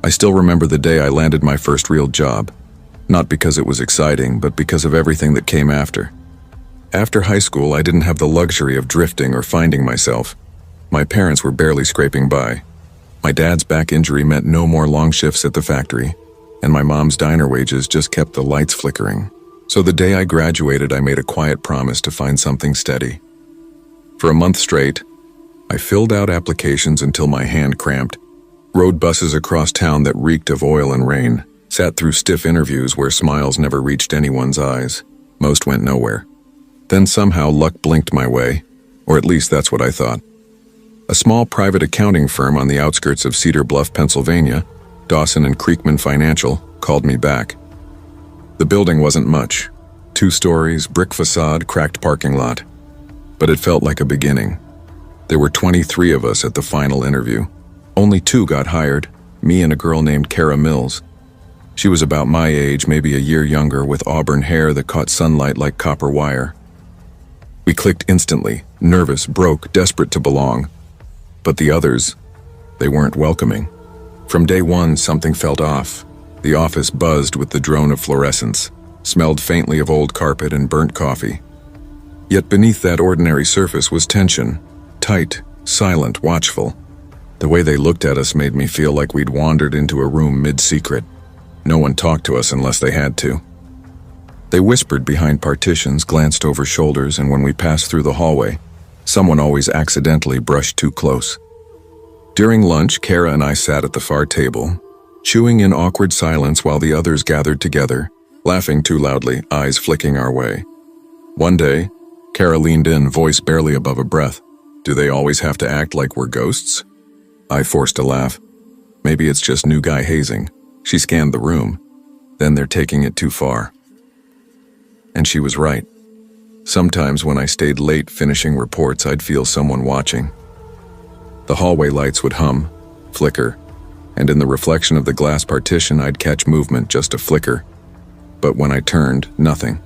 I still remember the day I landed my first real job. Not because it was exciting, but because of everything that came after. After high school, I didn't have the luxury of drifting or finding myself. My parents were barely scraping by. My dad's back injury meant no more long shifts at the factory, and my mom's diner wages just kept the lights flickering. So the day I graduated, I made a quiet promise to find something steady. For a month straight, I filled out applications until my hand cramped, rode buses across town that reeked of oil and rain, sat through stiff interviews where smiles never reached anyone's eyes. Most went nowhere. Then somehow luck blinked my way, or at least that's what I thought. A small private accounting firm on the outskirts of Cedar Bluff, Pennsylvania, Dawson and Creekman Financial, called me back. The building wasn't much. 2 stories, brick facade, cracked parking lot. But it felt like a beginning. There were 23 of us at the final interview. Only 2 got hired, me and a girl named Kara Mills. She was about my age, maybe a year younger, with auburn hair that caught sunlight like copper wire. We clicked instantly, nervous, broke, desperate to belong. But the others, they weren't welcoming. From day one, something felt off. The office buzzed with the drone of fluorescence, smelled faintly of old carpet and burnt coffee. Yet beneath that ordinary surface was tension, tight, silent, watchful. The way they looked at us made me feel like we'd wandered into a room mid-secret. No one talked to us unless they had to. They whispered behind partitions, glanced over shoulders, and when we passed through the hallway, someone always accidentally brushed too close. During lunch, Kara and I sat at the far table, chewing in awkward silence while the others gathered together, laughing too loudly, eyes flicking our way. One day, Kara leaned in, voice barely above a breath. "Do they always have to act like we're ghosts?" I forced a laugh. Maybe it's just new guy hazing. She scanned the room. Then they're taking it too far. And she was right. Sometimes when I stayed late finishing reports, I'd feel someone watching. The hallway lights would hum, flicker, and in the reflection of the glass partition, I'd catch movement, just a flicker. But when I turned, nothing.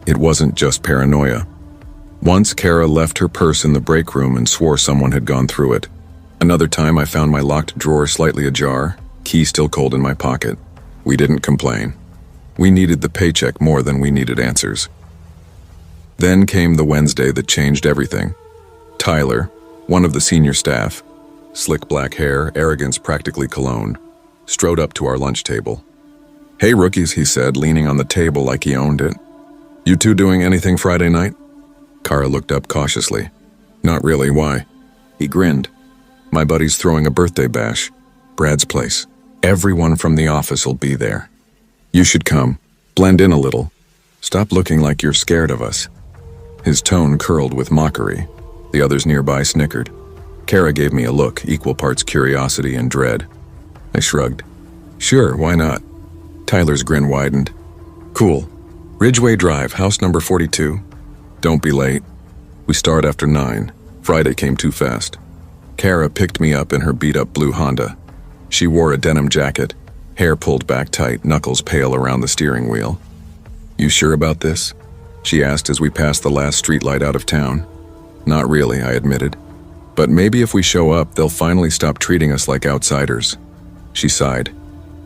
It wasn't just paranoia. Once, Kara left her purse in the break room and swore someone had gone through it. Another time, I found my locked drawer slightly ajar, key still cold in my pocket. We didn't complain. We needed the paycheck more than we needed answers. Then came the Wednesday that changed everything. Tyler, one of the senior staff, slick black hair, arrogance practically cologne, strode up to our lunch table. "Hey rookies," he said, leaning on the table like he owned it. "You two doing anything Friday night?" Kara looked up cautiously. "Not really, why?" He grinned. "My buddy's throwing a birthday bash. Brad's place. Everyone from the office will be there. You should come. Blend in a little. Stop looking like you're scared of us." His tone curled with mockery. The others nearby snickered. Kara gave me a look, equal parts curiosity and dread. I shrugged. "Sure, why not?" Tyler's grin widened. "Cool. Ridgeway Drive, house number 42. Don't be late. We start after 9. Friday came too fast." Kara picked me up in her beat-up blue Honda. She wore a denim jacket, hair pulled back tight, knuckles pale around the steering wheel. "You sure about this?" she asked as we passed the last streetlight out of town. "Not really," I admitted. "But maybe if we show up, they'll finally stop treating us like outsiders." She sighed.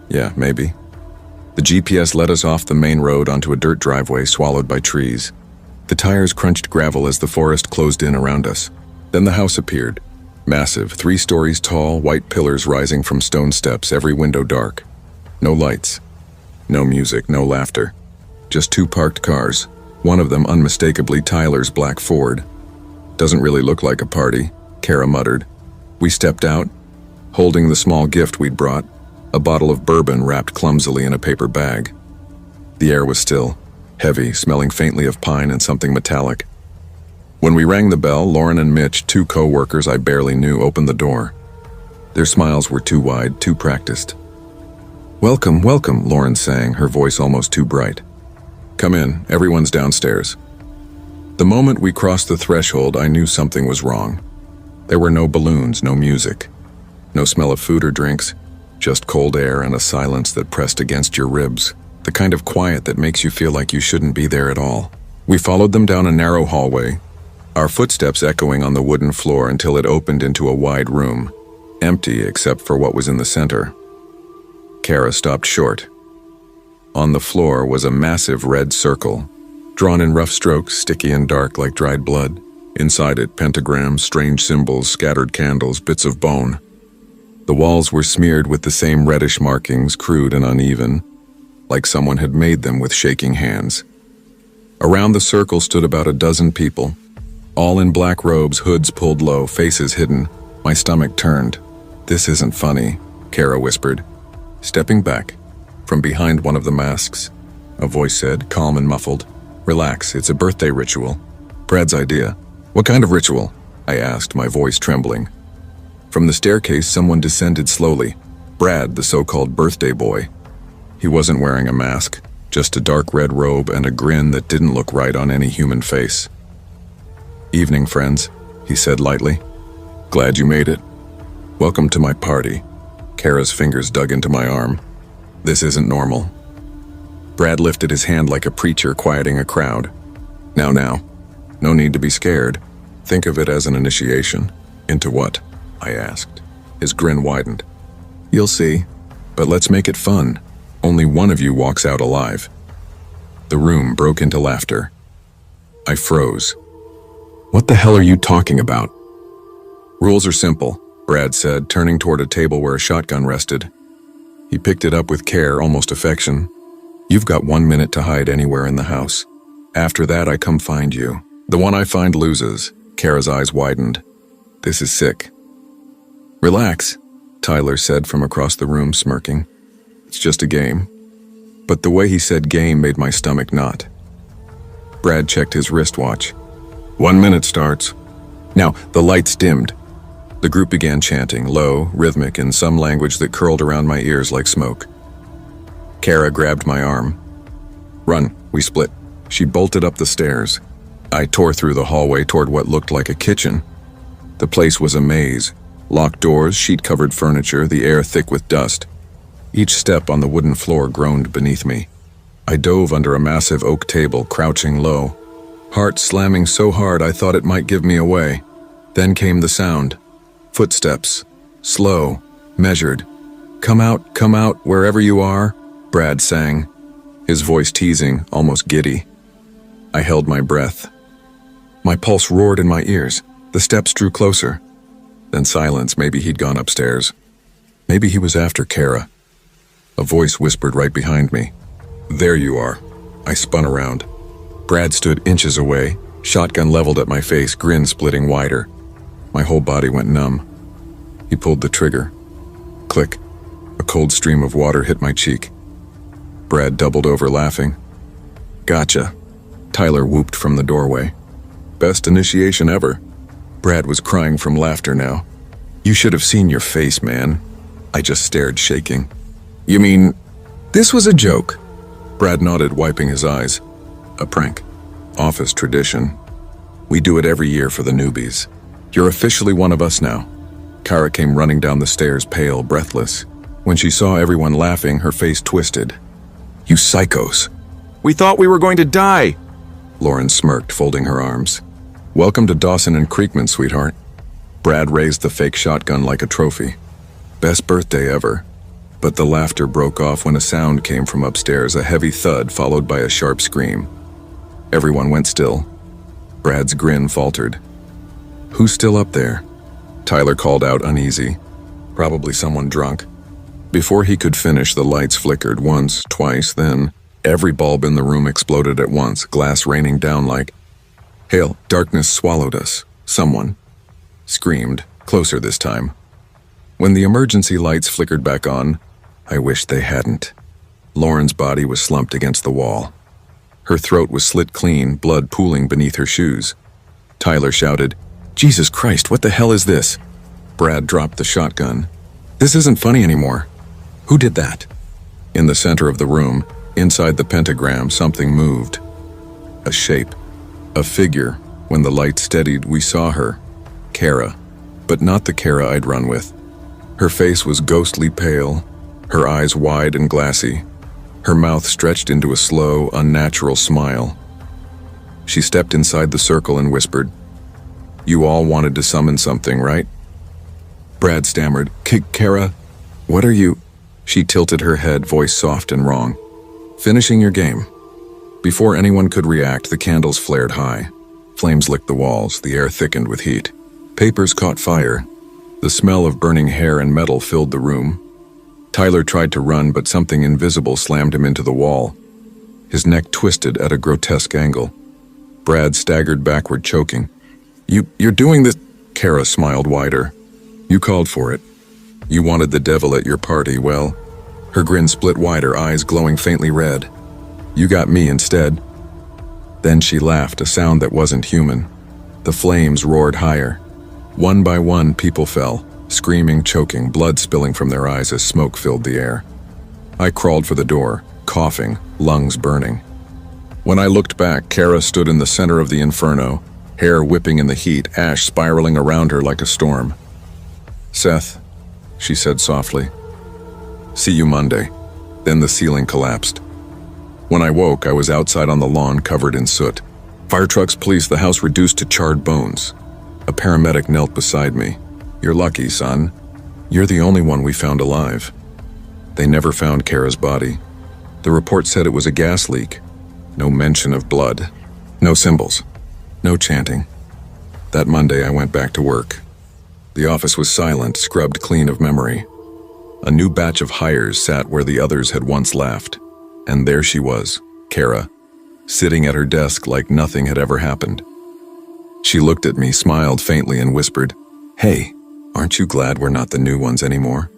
"Yeah, maybe." The GPS led us off the main road onto a dirt driveway swallowed by trees. The tires crunched gravel as the forest closed in around us. Then the house appeared. Massive, 3 stories tall, white pillars rising from stone steps, every window dark. No lights. No music, no laughter. Just 2 parked cars, one of them unmistakably Tyler's black Ford. "Doesn't really look like a party," Kara muttered. We stepped out, holding the small gift we'd brought, a bottle of bourbon wrapped clumsily in a paper bag. The air was still, heavy, smelling faintly of pine and something metallic. When we rang the bell, Lauren and Mitch, 2 co-workers I barely knew, opened the door. Their smiles were too wide, too practiced. "Welcome, welcome," Lauren sang, her voice almost too bright. "Come in, everyone's downstairs." The moment we crossed the threshold, I knew something was wrong. There were no balloons, no music, no smell of food or drinks, just cold air and a silence that pressed against your ribs, the kind of quiet that makes you feel like you shouldn't be there at all. We followed them down a narrow hallway, our footsteps echoing on the wooden floor until it opened into a wide room, empty except for what was in the center, Kara stopped short. On the floor was a massive red circle, drawn in rough strokes, sticky and dark like dried blood. Inside it, pentagrams, strange symbols, scattered candles, bits of bone. The walls were smeared with the same reddish markings, crude and uneven, like someone had made them with shaking hands. Around the circle stood about a dozen people, all in black robes, hoods pulled low, faces hidden. My stomach turned. "This isn't funny," Kara whispered. Stepping back, from behind one of the masks, a voice said, calm and muffled, "Relax, it's a birthday ritual. Brad's idea." "What kind of ritual?" I asked, my voice trembling. From the staircase, someone descended slowly. Brad, the so-called birthday boy. He wasn't wearing a mask, just a dark red robe and a grin that didn't look right on any human face. "Evening, friends," he said lightly. "Glad you made it. Welcome to my party." Kara's fingers dug into my arm. "This isn't normal." Brad lifted his hand like a preacher quieting a crowd. Now, no need to be scared. Think of it as an initiation." "Into what?" I asked. His grin widened. "You'll see, but let's make it fun. Only one of you walks out alive." The room broke into laughter. I froze. "What the hell are you talking about?" "Rules are simple," Brad said, turning toward a table where a shotgun rested. He picked it up with care, almost affection. "You've got 1 minute to hide anywhere in the house. After that, I come find you. The one I find loses." Kara's eyes widened. "This is sick." "Relax," Tyler said from across the room, smirking. "It's just a game." But the way he said game made my stomach knot. Brad checked his wristwatch. 1 minute starts. Now, the lights dimmed. The group began chanting, low, rhythmic, in some language that curled around my ears like smoke. Kara grabbed my arm. "Run," we split. She bolted up the stairs. I tore through the hallway toward what looked like a kitchen. The place was a maze. Locked doors, sheet-covered furniture, the air thick with dust. Each step on the wooden floor groaned beneath me. I dove under a massive oak table, crouching low. Heart slamming so hard I thought it might give me away. Then came the sound. Footsteps. Slow. Measured. Come out, wherever you are," Brad sang, his voice teasing, almost giddy. I held my breath. My pulse roared in my ears. The steps drew closer. Then silence. Maybe he'd gone upstairs. Maybe he was after Kara. A voice whispered right behind me. "There you are." I spun around. Brad stood inches away, shotgun leveled at my face, grin splitting wider. My whole body went numb. He pulled the trigger. Click. A cold stream of water hit my cheek. Brad doubled over, laughing. "Gotcha," Tyler whooped from the doorway. "Best initiation ever." Brad was crying from laughter now. "You should have seen your face, man." I just stared, shaking. "You mean, this was a joke?" Brad nodded, wiping his eyes. "A prank. Office tradition. We do it every year for the newbies. You're officially one of us now." Kara came running down the stairs, pale, breathless. When she saw everyone laughing, her face twisted. "You psychos." "We thought we were going to die." Lauren smirked, folding her arms. "Welcome to Dawson and Creekman, sweetheart." Brad raised the fake shotgun like a trophy. "Best birthday ever." But the laughter broke off when a sound came from upstairs, a heavy thud followed by a sharp scream. Everyone went still. Brad's grin faltered. "Who's still up there?" Tyler called out, uneasy. "Probably someone drunk." Before he could finish, the lights flickered once, twice, then every bulb in the room exploded at once, glass raining down like hail. Darkness swallowed us. Someone screamed, closer this time. When the emergency lights flickered back on, I wished they hadn't. Lauren's body was slumped against the wall. Her throat was slit clean, blood pooling beneath her shoes. Tyler shouted, "Jesus Christ, what the hell is this?" Brad dropped the shotgun. "This isn't funny anymore." "Who did that?" In the center of the room, inside the pentagram, something moved. A shape. A figure. When the light steadied, we saw her. Kara. But not the Kara I'd run with. Her face was ghostly pale, her eyes wide and glassy, her mouth stretched into a slow, unnatural smile. She stepped inside the circle and whispered, "You all wanted to summon something, right?" Brad stammered, Kara, what are you?" She tilted her head, voice soft and wrong. "Finishing your game." Before anyone could react, the candles flared high. Flames licked the walls, the air thickened with heat. Papers caught fire. The smell of burning hair and metal filled the room. Tyler tried to run, but something invisible slammed him into the wall. His neck twisted at a grotesque angle. Brad staggered backward, choking. You're doing this." Kara smiled wider. "You called for it. You wanted the devil at your party, well." Her grin split wider, eyes glowing faintly red. "You got me instead." Then she laughed, a sound that wasn't human. The flames roared higher. One by one, people fell, screaming, choking, blood spilling from their eyes as smoke filled the air. I crawled for the door, coughing, lungs burning. When I looked back, Kara stood in the center of the inferno, hair whipping in the heat, ash spiraling around her like a storm. "Seth," she said softly. "See you Monday." Then the ceiling collapsed. When I woke, I was outside on the lawn, covered in soot. Fire trucks, police, the house reduced to charred bones. A paramedic knelt beside me. "You're lucky, son. You're the only one we found alive." They never found Kara's body. The report said it was a gas leak. No mention of blood. No symbols. No chanting. That Monday, I went back to work. The office was silent, scrubbed clean of memory. A new batch of hires sat where the others had once laughed. And there she was, Kara, sitting at her desk like nothing had ever happened. She looked at me, smiled faintly, and whispered, "Hey, aren't you glad we're not the new ones anymore?"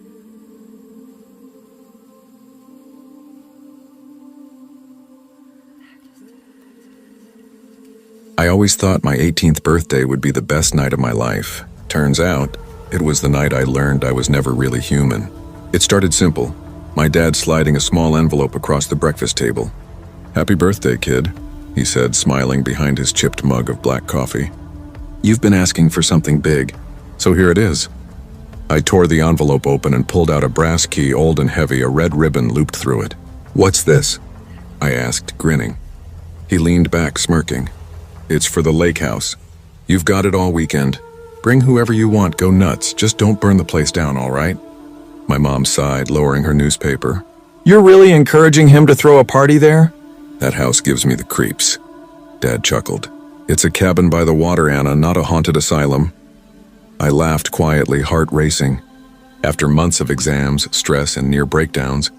I always thought my 18th birthday would be the best night of my life. Turns out, it was the night I learned I was never really human. It started simple. My dad sliding a small envelope across the breakfast table. "Happy birthday, kid," he said, smiling behind his chipped mug of black coffee. "You've been asking for something big, so here it is." I tore the envelope open and pulled out a brass key, old and heavy, a red ribbon looped through it. "What's this?" I asked, grinning. He leaned back, smirking. "It's for the lake house. You've got it all weekend. Bring whoever you want, go nuts, just don't burn the place down, all right?" My mom sighed, lowering her newspaper. "You're really encouraging him to throw a party there?" "That house gives me the creeps." Dad chuckled. "It's a cabin by the water, Anna, not a haunted asylum." I laughed quietly, heart racing. After months of exams, stress, and near breakdowns,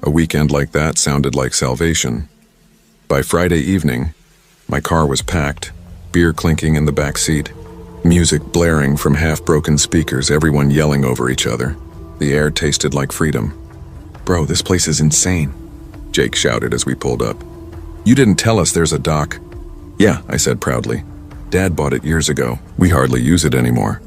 a weekend like that sounded like salvation. By Friday evening, my car was packed, beer clinking in the back seat, music blaring from half-broken speakers, everyone yelling over each other. The air tasted like freedom. "Bro, this place is insane," Jake shouted as we pulled up. "You didn't tell us there's a dock." "Yeah," I said proudly. "Dad bought it years ago. We hardly use it anymore."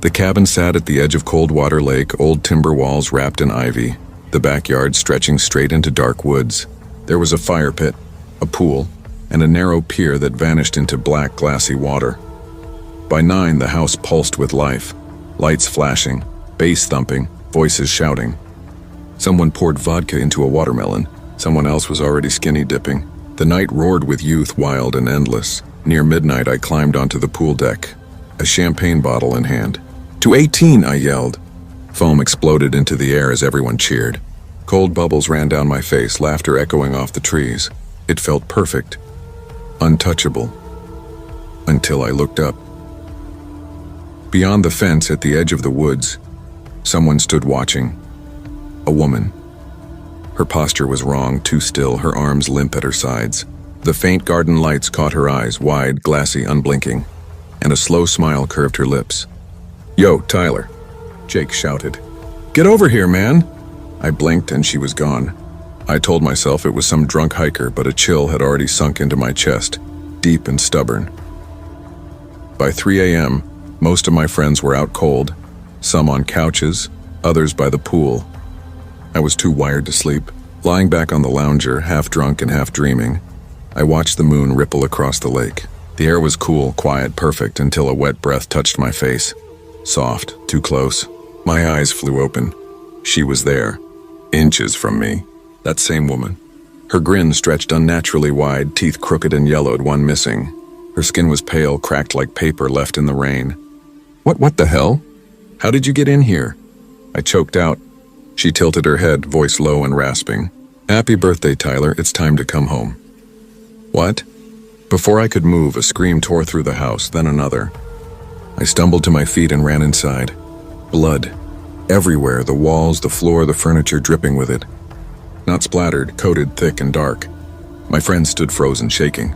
The cabin sat at the edge of Coldwater Lake, old timber walls wrapped in ivy, the backyard stretching straight into dark woods. There was a fire pit, a pool, and a narrow pier that vanished into black, glassy water. By 9, the house pulsed with life, lights flashing, bass thumping, voices shouting. Someone poured vodka into a watermelon. Someone else was already skinny dipping. The night roared with youth, wild and endless. Near midnight, I climbed onto the pool deck, a champagne bottle in hand. "To 18, I yelled. Foam exploded into the air as everyone cheered. Cold bubbles ran down my face, laughter echoing off the trees. It felt perfect, untouchable, until I looked up. Beyond the fence at the edge of the woods, someone stood watching. A woman. Her posture was wrong, too still, her arms limp at her sides. The faint garden lights caught her eyes, wide, glassy, unblinking, and a slow smile curved her lips. "Yo, Tyler," Jake shouted. "Get over here, man!" I blinked and she was gone. I told myself it was some drunk hiker, but a chill had already sunk into my chest, deep and stubborn. By 3 a.m., most of my friends were out cold, some on couches, others by the pool. I was too wired to sleep. Lying back on the lounger, half drunk and half dreaming, I watched the moon ripple across the lake. The air was cool, quiet, perfect, until a wet breath touched my face. Soft, too close. My eyes flew open. She was there, inches from me. That same woman. Her grin stretched unnaturally wide, teeth crooked and yellowed, one missing. Her skin was pale, cracked like paper left in the rain. What the hell? How did you get in here?" I choked out. She tilted her head, voice low and rasping. "Happy birthday, Tyler. It's time to come home." "What?" Before I could move, a scream tore through the house, then another. I stumbled to my feet and ran inside. Blood. Everywhere, the walls, the floor, the furniture dripping with it. Not splattered, coated thick and dark. My friends stood frozen, shaking.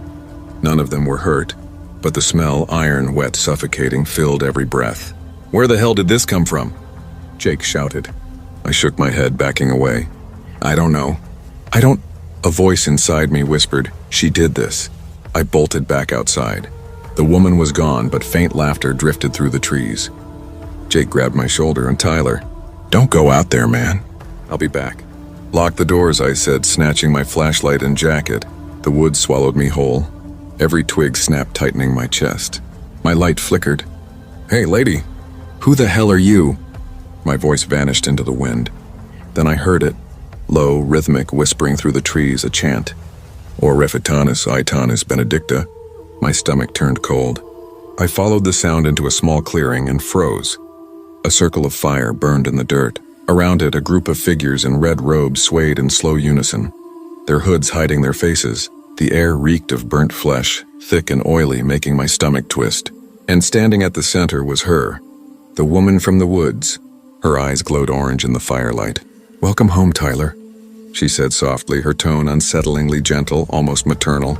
None of them were hurt, but the smell, iron, wet, suffocating, filled every breath. "Where the hell did this come from?" Jake shouted. I shook my head, backing away. "I don't know. A voice inside me whispered, "She did this." I bolted back outside. The woman was gone, but faint laughter drifted through the trees. Jake grabbed my shoulder, and Tyler, "Don't go out there, man. I'll be back." "Lock the doors," I said, snatching my flashlight and jacket. The woods swallowed me whole. Every twig snapped, tightening my chest. My light flickered. "Hey, lady, who the hell are you?" My voice vanished into the wind. Then I heard it, low, rhythmic, whispering through the trees, a chant. Or Refitanis, Aetanis Benedicta. My stomach turned cold. I followed the sound into a small clearing and froze. A circle of fire burned in the dirt. Around it, a group of figures in red robes swayed in slow unison, their hoods hiding their faces. The air reeked of burnt flesh, thick and oily, making my stomach twist. And standing at the center was her, the woman from the woods. Her eyes glowed orange in the firelight. "Welcome home, Tyler," she said softly, her tone unsettlingly gentle, almost maternal.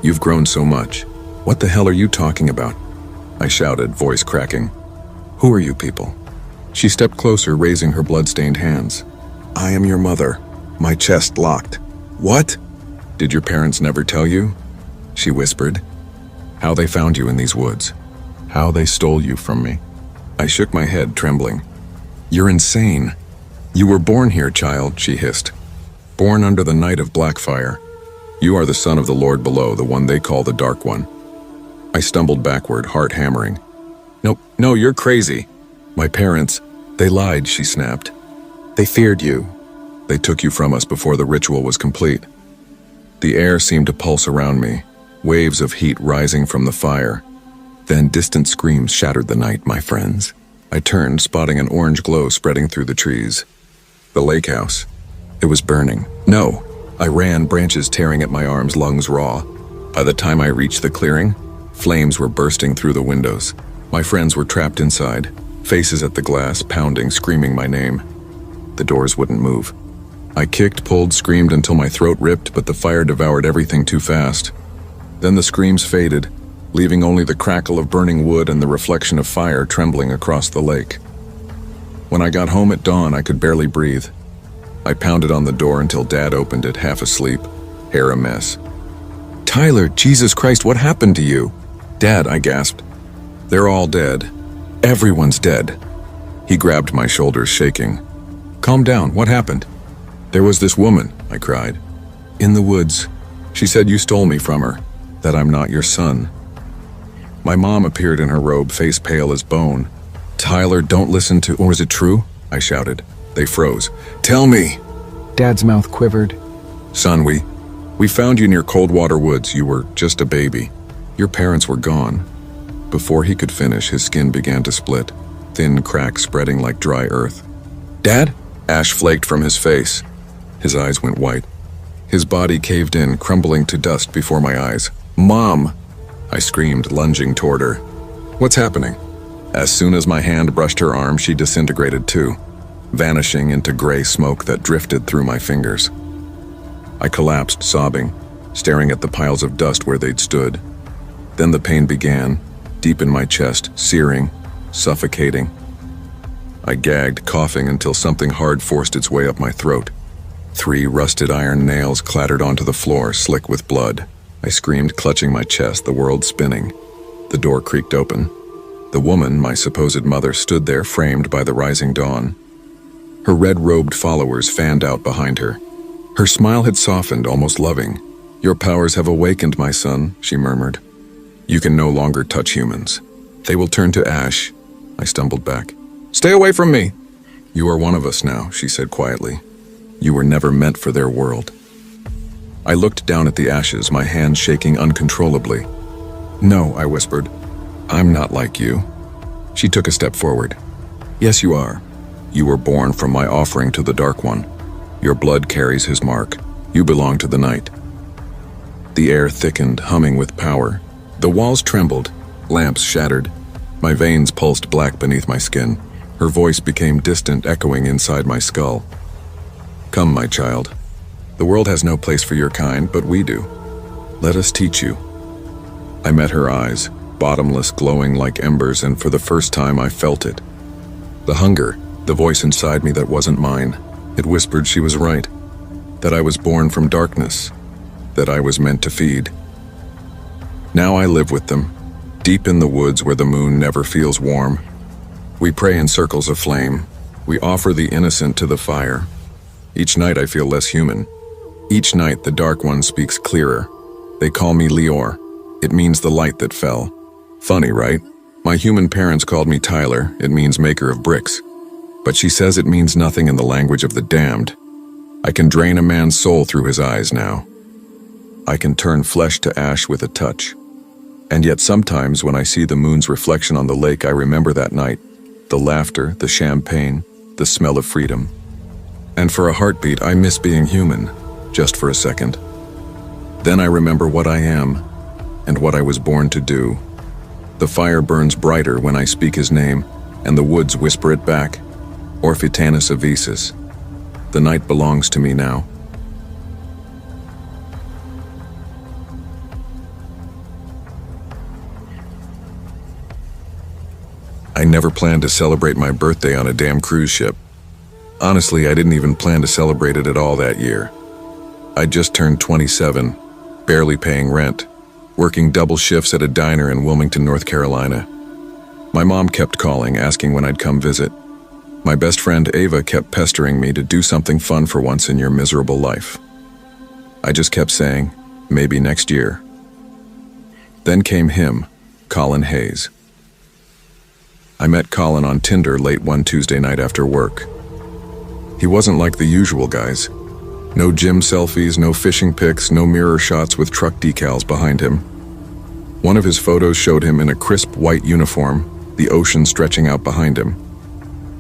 "You've grown so much. What the hell are you talking about?" I shouted, voice cracking. "Who are you people?" She stepped closer, raising her blood-stained hands. "I am your mother." My chest locked. "What?" "Did your parents never tell you?" She whispered. "How they found you in these woods. How they stole you from me." I shook my head, trembling. "You're insane. You were born here, child," she hissed. "Born under the night of Blackfire. You are the son of the Lord below, the one they call the Dark One." I stumbled backward, heart hammering. No, you're crazy." "My parents, they lied," she snapped. "They feared you. They took you from us before the ritual was complete." The air seemed to pulse around me, waves of heat rising from the fire. Then distant screams shattered the night, my friends. I turned, spotting an orange glow spreading through the trees. The lake house. It was burning. "No!" I ran, branches tearing at my arms, lungs raw. By the time I reached the clearing, flames were bursting through the windows. My friends were trapped inside, faces at the glass, pounding, screaming my name. The doors wouldn't move. I kicked, pulled, screamed until my throat ripped, but the fire devoured everything too fast. Then the screams faded, leaving only the crackle of burning wood and the reflection of fire trembling across the lake. When I got home at dawn, I could barely breathe. I pounded on the door until Dad opened it, half asleep, hair a mess. "Tyler, Jesus Christ, what happened to you?" "Dad," I gasped. "They're all dead. Everyone's dead." He grabbed my shoulders, shaking. "Calm down, what happened?" "There was this woman," I cried. "In the woods. She said you stole me from her, that I'm not your son." My mom appeared in her robe, face pale as bone. "Tyler, don't listen to—" "Or is it true?" I shouted. They froze. "Tell me!" Dad's mouth quivered. "Son, we found you near Coldwater Woods. You were just a baby. Your parents were gone." Before he could finish, his skin began to split, thin cracks spreading like dry earth. "Dad?" Ash flaked from his face. His eyes went white. His body caved in, crumbling to dust before my eyes. "Mom!" I screamed, lunging toward her. "What's happening?" As soon as my hand brushed her arm, she disintegrated too, vanishing into gray smoke that drifted through my fingers. I collapsed, sobbing, staring at the piles of dust where they'd stood. Then the pain began, deep in my chest, searing, suffocating. I gagged, coughing until something hard forced its way up my throat. 3 rusted iron nails clattered onto the floor, slick with blood. I screamed, clutching my chest, the world spinning. The door creaked open. The woman, my supposed mother, stood there, framed by the rising dawn. Her red-robed followers fanned out behind her. Her smile had softened, almost loving. "Your powers have awakened, my son," she murmured. "You can no longer touch humans. They will turn to ash." I stumbled back. "Stay away from me!" "You are one of us now," she said quietly. "You were never meant for their world." I looked down at the ashes, my hands shaking uncontrollably. "No," I whispered. "I'm not like you." She took a step forward. "Yes, you are. You were born from my offering to the Dark One. Your blood carries his mark. You belong to the night." The air thickened, humming with power. The walls trembled, lamps shattered. My veins pulsed black beneath my skin. Her voice became distant, echoing inside my skull. "Come, my child. The world has no place for your kind, but we do. Let us teach you." I met her eyes, bottomless, glowing like embers, and for the first time I felt it. The hunger, the voice inside me that wasn't mine. It whispered she was right, that I was born from darkness, that I was meant to feed. Now I live with them, deep in the woods where the moon never feels warm. We pray in circles of flame. We offer the innocent to the fire. Each night I feel less human. Each night the Dark One speaks clearer. They call me Lior. It means the light that fell. Funny, right? My human parents called me Tyler. It means maker of bricks. But she says it means nothing in the language of the damned. I can drain a man's soul through his eyes now. I can turn flesh to ash with a touch. And yet sometimes when I see the moon's reflection on the lake, I remember that night. The laughter, the champagne, the smell of freedom. And for a heartbeat, I miss being human, just for a second. Then I remember what I am, and what I was born to do. The fire burns brighter when I speak his name, and the woods whisper it back. Orphitanus Avisus. The night belongs to me now. I never planned to celebrate my birthday on a damn cruise ship. Honestly, I didn't even plan to celebrate it at all that year. I just turned 27, barely paying rent, working double shifts at a diner in Wilmington, North Carolina. My mom kept calling, asking when I'd come visit. My best friend Ava kept pestering me to do something fun for once in your miserable life. I just kept saying, maybe next year. Then came him, Colin Hayes. I met Colin on Tinder late one Tuesday night after work. He wasn't like the usual guys. No gym selfies, no fishing pics, no mirror shots with truck decals behind him. One of his photos showed him in a crisp white uniform, the ocean stretching out behind him.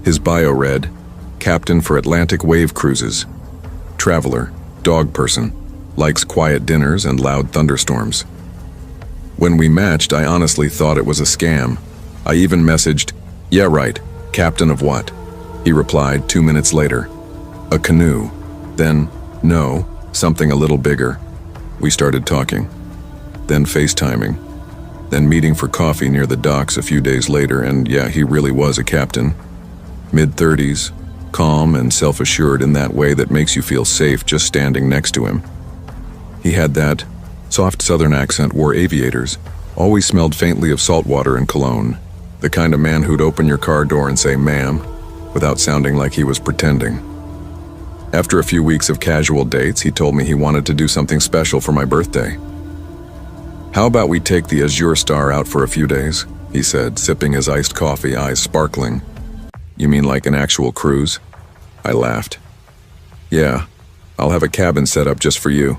His bio read, Captain for Atlantic Wave Cruises. Traveler, dog person, likes quiet dinners and loud thunderstorms. When we matched, I honestly thought it was a scam. I even messaged, "Yeah, right, captain of what?" He replied 2 minutes later, "A canoe." Then, "No, something a little bigger." We started talking, then FaceTiming, then meeting for coffee near the docks a few days later, and yeah, he really was a captain. Mid-30s, calm and self-assured in that way that makes you feel safe just standing next to him. He had that soft southern accent, wore aviators, always smelled faintly of salt water and cologne, the kind of man who'd open your car door and say, "Ma'am," without sounding like he was pretending. After a few weeks of casual dates, he told me he wanted to do something special for my birthday. "How about we take the Azure Star out for a few days?" he said, sipping his iced coffee, eyes sparkling. "You mean like an actual cruise?" I laughed. "Yeah, I'll have a cabin set up just for you.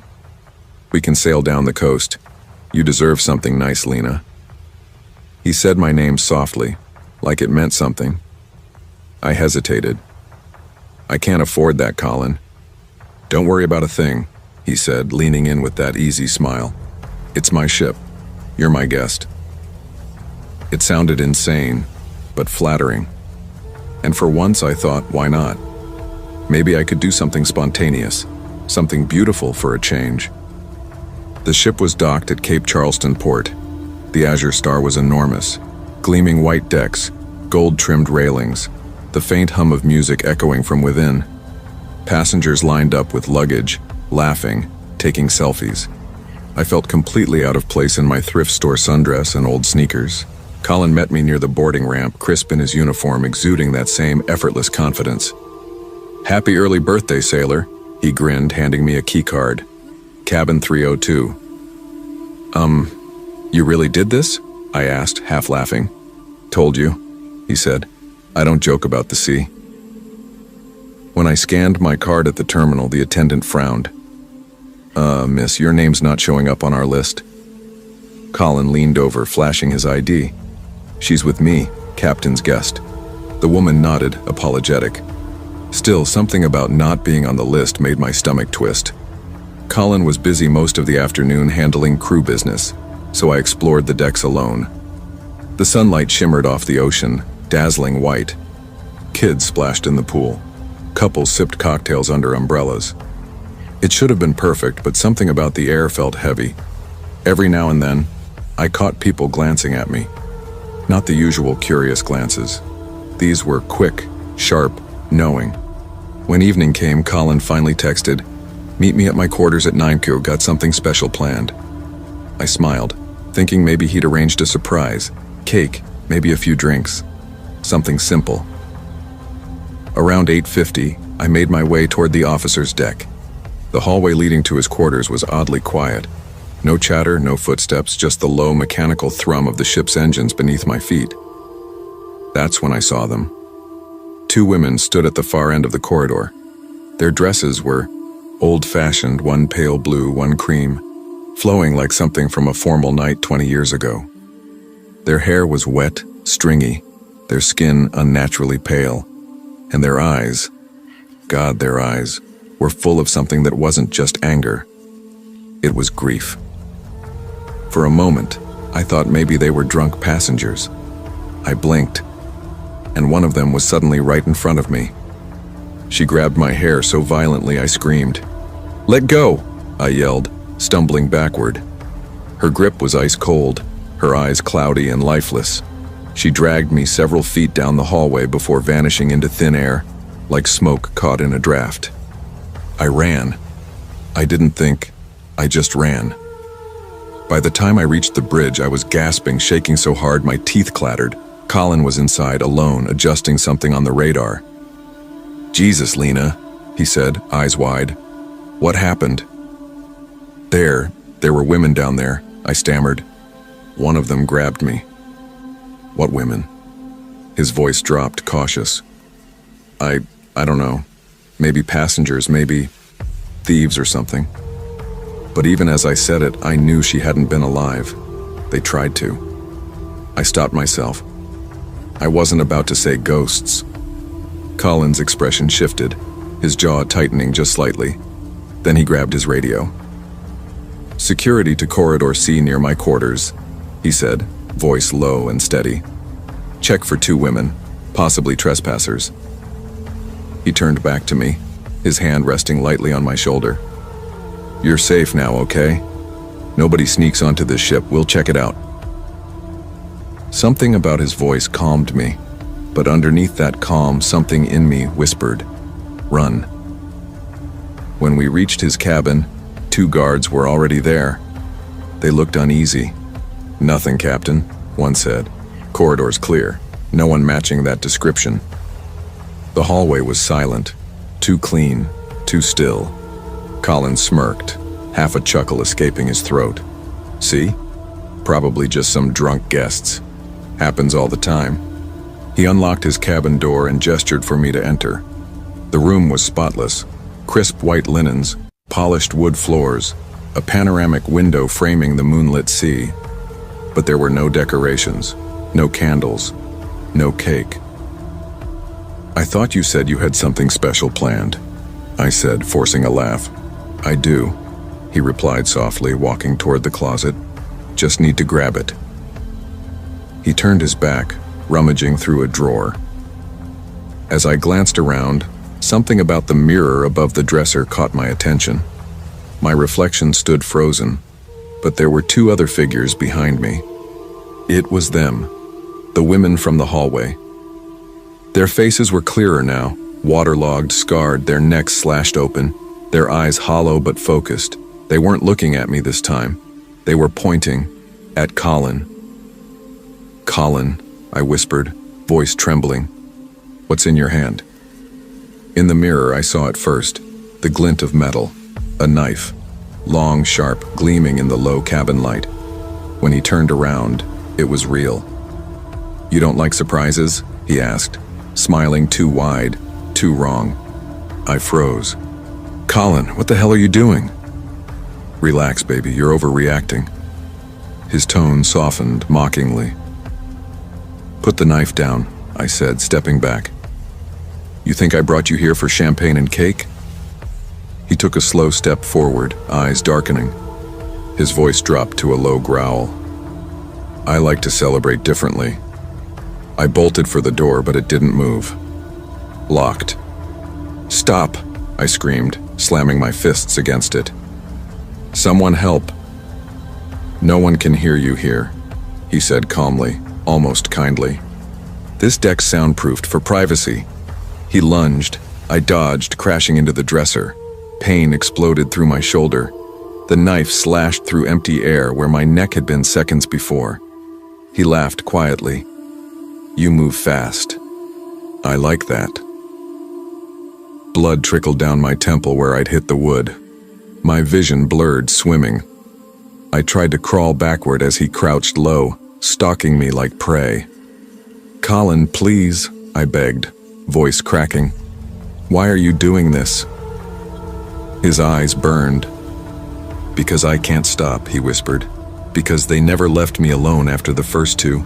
We can sail down the coast. You deserve something nice, Lena." He said my name softly, like it meant something. I hesitated. "I can't afford that, Colin." "Don't worry about a thing," he said, leaning in with that easy smile. "It's my ship. You're my guest." It sounded insane, but flattering. And for once I thought, why not? Maybe I could do something spontaneous, something beautiful for a change. The ship was docked at Cape Charleston Port. The Azure Star was enormous, gleaming white decks, gold-trimmed railings, the faint hum of music echoing from within. Passengers lined up with luggage, laughing, taking selfies. I felt completely out of place in my thrift store sundress and old sneakers. Colin met me near the boarding ramp, crisp in his uniform, exuding that same effortless confidence. "Happy early birthday, sailor," he grinned, handing me a key card. "Cabin 302. You really did this?" I asked, half laughing. "Told you," he said. "I don't joke about the sea." When I scanned my card at the terminal, the attendant frowned. Miss, your name's not showing up on our list." Colin leaned over, flashing his ID. "She's with me, captain's guest." The woman nodded, apologetic. Still, something about not being on the list made my stomach twist. Colin was busy most of the afternoon handling crew business, so I explored the decks alone. The sunlight shimmered off the ocean, dazzling white. Kids splashed in the pool. Couples sipped cocktails under umbrellas. It should have been perfect, but something about the air felt heavy. Every now and then, I caught people glancing at me. Not the usual curious glances. These were quick, sharp, knowing. When evening came, Colin finally texted, "Meet me at my quarters at 9Q, got something special planned." I smiled, thinking maybe he'd arranged a surprise. Cake, maybe a few drinks. Something simple. Around 8:50, I made my way toward the officer's deck. The hallway leading to his quarters was oddly quiet. No chatter, no footsteps, just the low mechanical thrum of the ship's engines beneath my feet. That's when I saw them. Two women stood at the far end of the corridor. Their dresses were old-fashioned, one pale blue, one cream, flowing like something from a formal night 20 years ago. Their hair was wet, stringy, their skin unnaturally pale, and their eyes, God, their eyes, were full of something that wasn't just anger. It was grief. For a moment, I thought maybe they were drunk passengers. I blinked, and one of them was suddenly right in front of me. She grabbed my hair so violently I screamed. "Let go!" I yelled, stumbling backward. Her grip was ice cold, her eyes cloudy and lifeless. She dragged me several feet down the hallway before vanishing into thin air, like smoke caught in a draft. I ran. I didn't think, I just ran. By the time I reached the bridge, I was gasping, shaking so hard my teeth clattered. Colin was inside, alone, adjusting something on the radar. "Jesus, Lena," he said, eyes wide. "What happened?" There were women down there," I stammered. One of them grabbed me. "What women?" His voice dropped, cautious. I don't know. Maybe passengers, maybe thieves or something." But even as I said it, I knew she hadn't been alive. They tried to. I stopped myself. I wasn't about to say ghosts. Colin's expression shifted, his jaw tightening just slightly. Then he grabbed his radio. "Security to Corridor C near my quarters," he said, voice low and steady. "Check for two women, possibly trespassers." He turned back to me, his hand resting lightly on my shoulder. "You're safe now, okay? Nobody sneaks onto this ship, we'll check it out." Something about his voice calmed me, but underneath that calm, something in me whispered, "Run." When we reached his cabin, two guards were already there. They looked uneasy. "Nothing, Captain," one said. "Corridor's clear. No one matching that description." The hallway was silent, too clean, too still. Colin smirked, half a chuckle escaping his throat. "See? Probably just some drunk guests. Happens all the time." He unlocked his cabin door and gestured for me to enter. The room was spotless, crisp white linens, polished wood floors, a panoramic window framing the moonlit sea. But there were no decorations, no candles, no cake. "I thought you said you had something special planned," I said, forcing a laugh. "I do," he replied softly, walking toward the closet. "Just need to grab it." He turned his back, rummaging through a drawer. As I glanced around, something about the mirror above the dresser caught my attention. My reflection stood frozen, but there were two other figures behind me. It was them, the women from the hallway. Their faces were clearer now, waterlogged, scarred, their necks slashed open, their eyes hollow but focused. They weren't looking at me this time. They were pointing at Colin. "Colin," I whispered, voice trembling. "What's in your hand?" In the mirror I saw it first, the glint of metal, a knife, long, sharp, gleaming in the low cabin light. When he turned around, it was real. "You don't like surprises?" he asked, smiling too wide, too wrong. I froze. "Colin, what the hell are you doing?" "Relax, baby, you're overreacting." His tone softened mockingly. "Put the knife down," I said, stepping back. You think I brought you here for champagne and cake? He took a slow step forward, eyes darkening. His voice dropped to a low growl. I like to celebrate differently. I bolted for the door, but it didn't move. Locked. Stop, I screamed, slamming my fists against it. Someone help. No one can hear you here, he said calmly, almost kindly. This deck's soundproofed for privacy. He lunged. I dodged, crashing into the dresser. Pain exploded through my shoulder. The knife slashed through empty air where my neck had been seconds before. He laughed quietly. You move fast. I like that. Blood trickled down my temple where I'd hit the wood. My vision blurred, swimming. I tried to crawl backward as he crouched low, stalking me like prey. Colin, please, I begged, voice cracking. Why are you doing this? His eyes burned. Because I can't stop, he whispered. Because they never left me alone after the first two.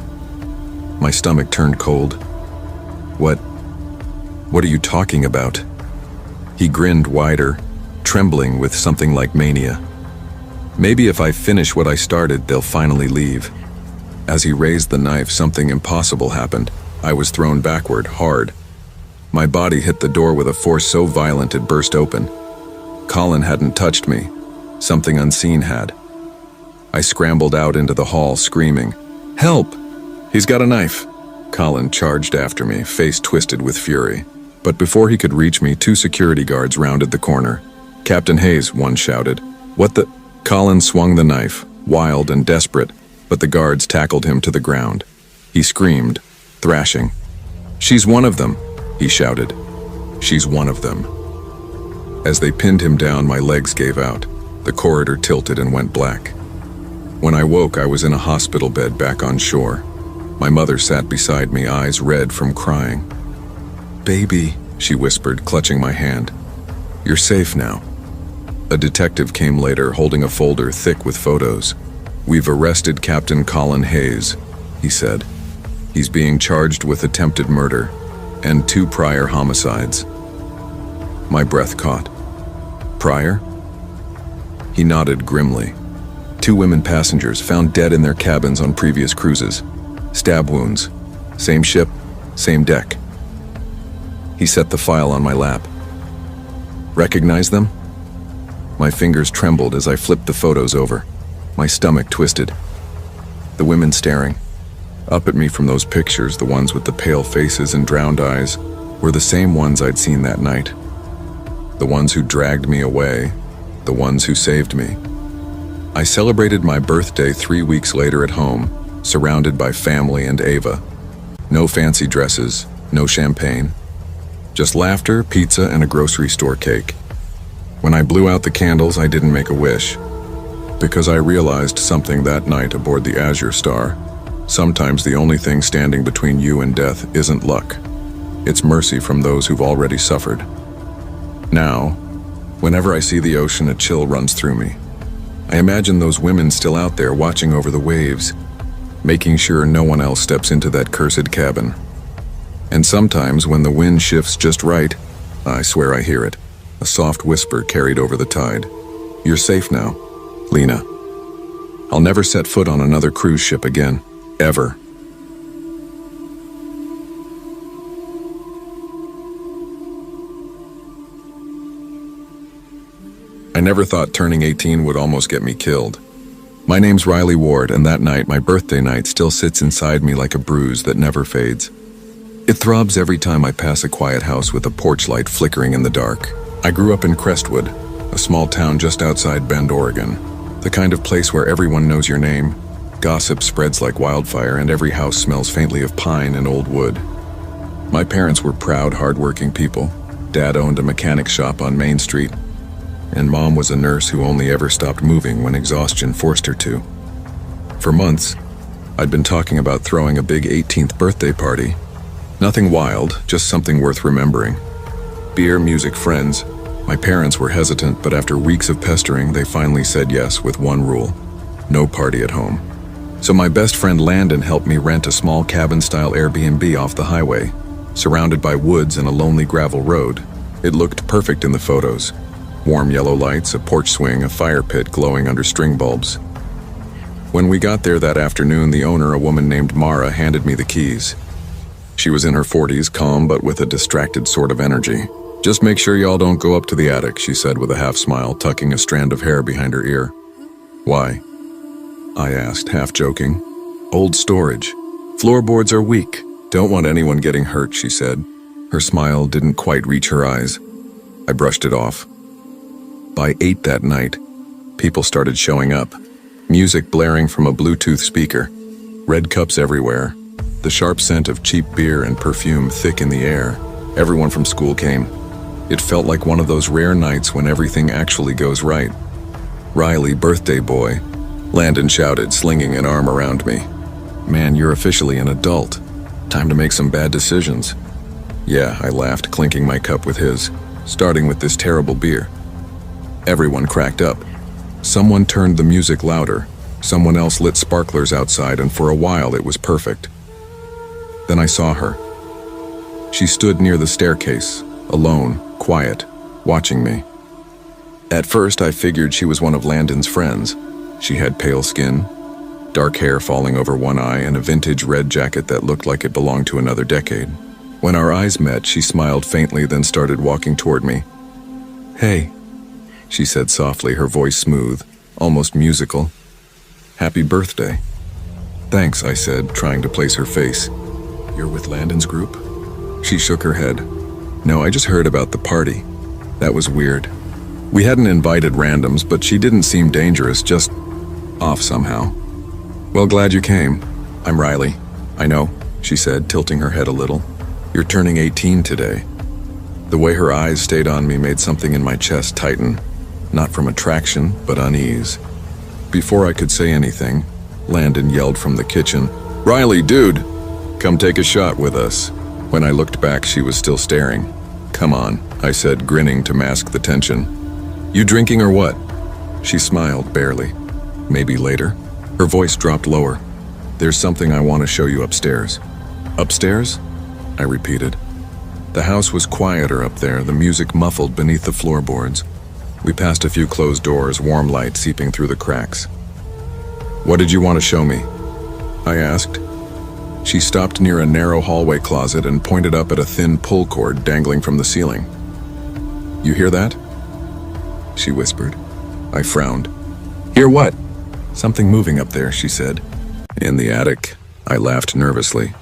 My stomach turned cold. What are you talking about? He grinned wider, trembling with something like mania. Maybe if I finish what I started, they'll finally leave. As he raised the knife, something impossible happened. I was thrown backward, hard. My body hit the door with a force so violent it burst open. Colin hadn't touched me. Something unseen had. I scrambled out into the hall, screaming, "Help! He's got a knife!" Colin charged after me, face twisted with fury. But before he could reach me, two security guards rounded the corner. "Captain Hayes," one shouted. "What the—" Colin swung the knife, wild and desperate, but the guards tackled him to the ground. He screamed, thrashing. "She's one of them," he shouted. "She's one of them." As they pinned him down, my legs gave out. The corridor tilted and went black. When I woke, I was in a hospital bed back on shore. My mother sat beside me, eyes red from crying. "Baby," she whispered, clutching my hand. "You're safe now." A detective came later, holding a folder thick with photos. "We've arrested Captain Colin Hayes," he said. "He's being charged with attempted murder and 2 prior homicides." My breath caught. "Prior?" He nodded grimly. 2 women passengers found dead in their cabins on previous cruises. Stab wounds. Same ship, same deck. He set the file on my lap. "Recognize them?" My fingers trembled as I flipped the photos over. My stomach twisted. The women staring up at me from those pictures, the ones with the pale faces and drowned eyes, were the same ones I'd seen that night. The ones who dragged me away, the ones who saved me. I celebrated my birthday 3 weeks later at home, surrounded by family and Ava. No fancy dresses, no champagne. Just laughter, pizza, and a grocery store cake. When I blew out the candles, I didn't make a wish. Because I realized something that night aboard the Azure Star. Sometimes the only thing standing between you and death isn't luck. It's mercy from those who've already suffered. Now, whenever I see the ocean, a chill runs through me. I imagine those women still out there watching over the waves, making sure no one else steps into that cursed cabin. And sometimes when the wind shifts just right, I swear I hear it, a soft whisper carried over the tide. "You're safe now, Lena. I'll never set foot on another cruise ship again, ever." I never thought turning 18 would almost get me killed. My name's Riley Ward, and that night, my birthday night, still sits inside me like a bruise that never fades. It throbs every time I pass a quiet house with a porch light flickering in the dark. I grew up in Crestwood, a small town just outside Bend, Oregon. The kind of place where everyone knows your name, gossip spreads like wildfire, and every house smells faintly of pine and old wood. My parents were proud, hardworking people. Dad owned a mechanic shop on Main Street, and Mom was a nurse who only ever stopped moving when exhaustion forced her to. For months, I'd been talking about throwing a big 18th birthday party. Nothing wild, just something worth remembering. Beer, music, friends. My parents were hesitant, but after weeks of pestering, they finally said yes with one rule: no party at home. So my best friend Landon helped me rent a small cabin-style Airbnb off the highway, surrounded by woods and a lonely gravel road. It looked perfect in the photos. Warm yellow lights, a porch swing, a fire pit glowing under string bulbs. When we got there that afternoon, the owner, a woman named Mara, handed me the keys. She was in her 40s, calm but with a distracted sort of energy. "Just make sure y'all don't go up to the attic," she said with a half smile, tucking a strand of hair behind her ear. "Why?" I asked, half joking. "Old storage. Floorboards are weak. Don't want anyone getting hurt," she said. Her smile didn't quite reach her eyes. I brushed it off. By 8 that night, people started showing up. Music blaring from a Bluetooth speaker. Red cups everywhere. The sharp scent of cheap beer and perfume thick in the air. Everyone from school came. It felt like one of those rare nights when everything actually goes right. "Riley, birthday boy," Landon shouted, slinging an arm around me. "Man, you're officially an adult. Time to make some bad decisions." "Yeah," I laughed, clinking my cup with his, "starting with this terrible beer." Everyone cracked up. Someone turned the music louder. Someone else lit sparklers outside, and for a while it was perfect. Then I saw her. She stood near the staircase, alone, quiet, watching me. At first I figured she was one of Landon's friends. She had pale skin, dark hair falling over one eye, and a vintage red jacket that looked like it belonged to another decade. When our eyes met, she smiled faintly, then started walking toward me. "Hey," she said softly, her voice smooth, almost musical. "Happy birthday." "Thanks," I said, trying to place her face. "You're with Landon's group?" She shook her head. "No, I just heard about the party. That was weird. We hadn't invited randoms, but she didn't seem dangerous, just off somehow." "Well, glad you came. I'm Riley." "I know," she said, tilting her head a little. "You're turning 18 today." The way her eyes stayed on me made something in my chest tighten, not from attraction, but unease. Before I could say anything, Landon yelled from the kitchen, "Riley, dude, come take a shot with us." When I looked back, she was still staring. "Come on," I said, grinning to mask the tension. "You drinking or what?" She smiled, barely. "Maybe later." Her voice dropped lower. "There's something I want to show you upstairs." "Upstairs?" I repeated. The house was quieter up there, the music muffled beneath the floorboards. We passed a few closed doors, warm light seeping through the cracks. "What did you want to show me?" I asked. She stopped near a narrow hallway closet and pointed up at a thin pull cord dangling from the ceiling. "You hear that?" she whispered. I frowned. "Hear what?" "Something moving up there," she said. "In the attic." I laughed nervously.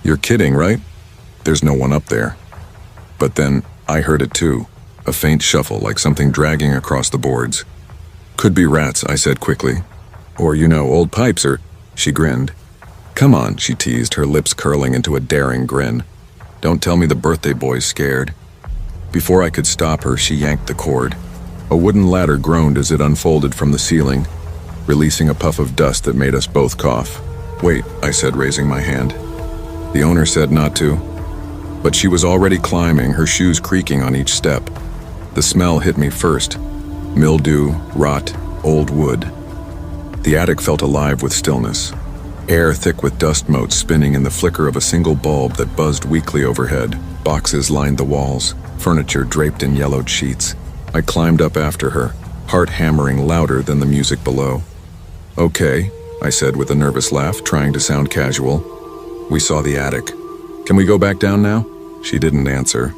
"You're kidding, right? There's no one up there." But then I heard it too, a faint shuffle like something dragging across the boards. "Could be rats," I said quickly. "Or, old pipes, or..." She grinned. "Come on," she teased, her lips curling into a daring grin. "Don't tell me the birthday boy's scared." Before I could stop her, she yanked the cord. A wooden ladder groaned as it unfolded from the ceiling, releasing a puff of dust that made us both cough. "Wait," I said, raising my hand. "The owner said not to." But she was already climbing, her shoes creaking on each step. The smell hit me first. Mildew, rot, old wood. The attic felt alive with stillness. Air thick with dust motes spinning in the flicker of a single bulb that buzzed weakly overhead. Boxes lined the walls, furniture draped in yellowed sheets. I climbed up after her, heart hammering louder than the music below. "Okay," I said with a nervous laugh, trying to sound casual. We saw the attic. "Can we go back down now?" She didn't answer.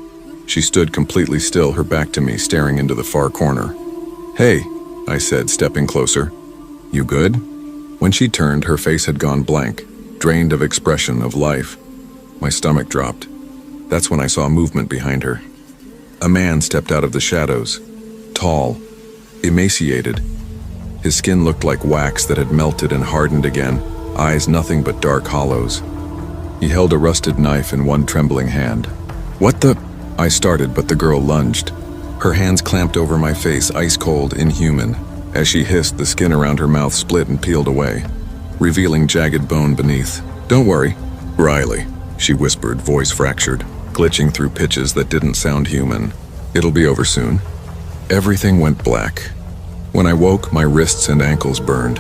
She stood completely still, her back to me, staring into the far corner. "Hey," I said, stepping closer. "You good?" When she turned, her face had gone blank, drained of expression, of life. My stomach dropped. That's when I saw movement behind her. A man stepped out of the shadows. Tall, emaciated. His skin looked like wax that had melted and hardened again, eyes nothing but dark hollows. He held a rusted knife in one trembling hand. "What the..." I started, but the girl lunged. Her hands clamped over my face, ice cold, inhuman. As she hissed, the skin around her mouth split and peeled away, revealing jagged bone beneath. "Don't worry, Riley," she whispered, voice fractured, glitching through pitches that didn't sound human. "It'll be over soon." Everything went black. When I woke, my wrists and ankles burned.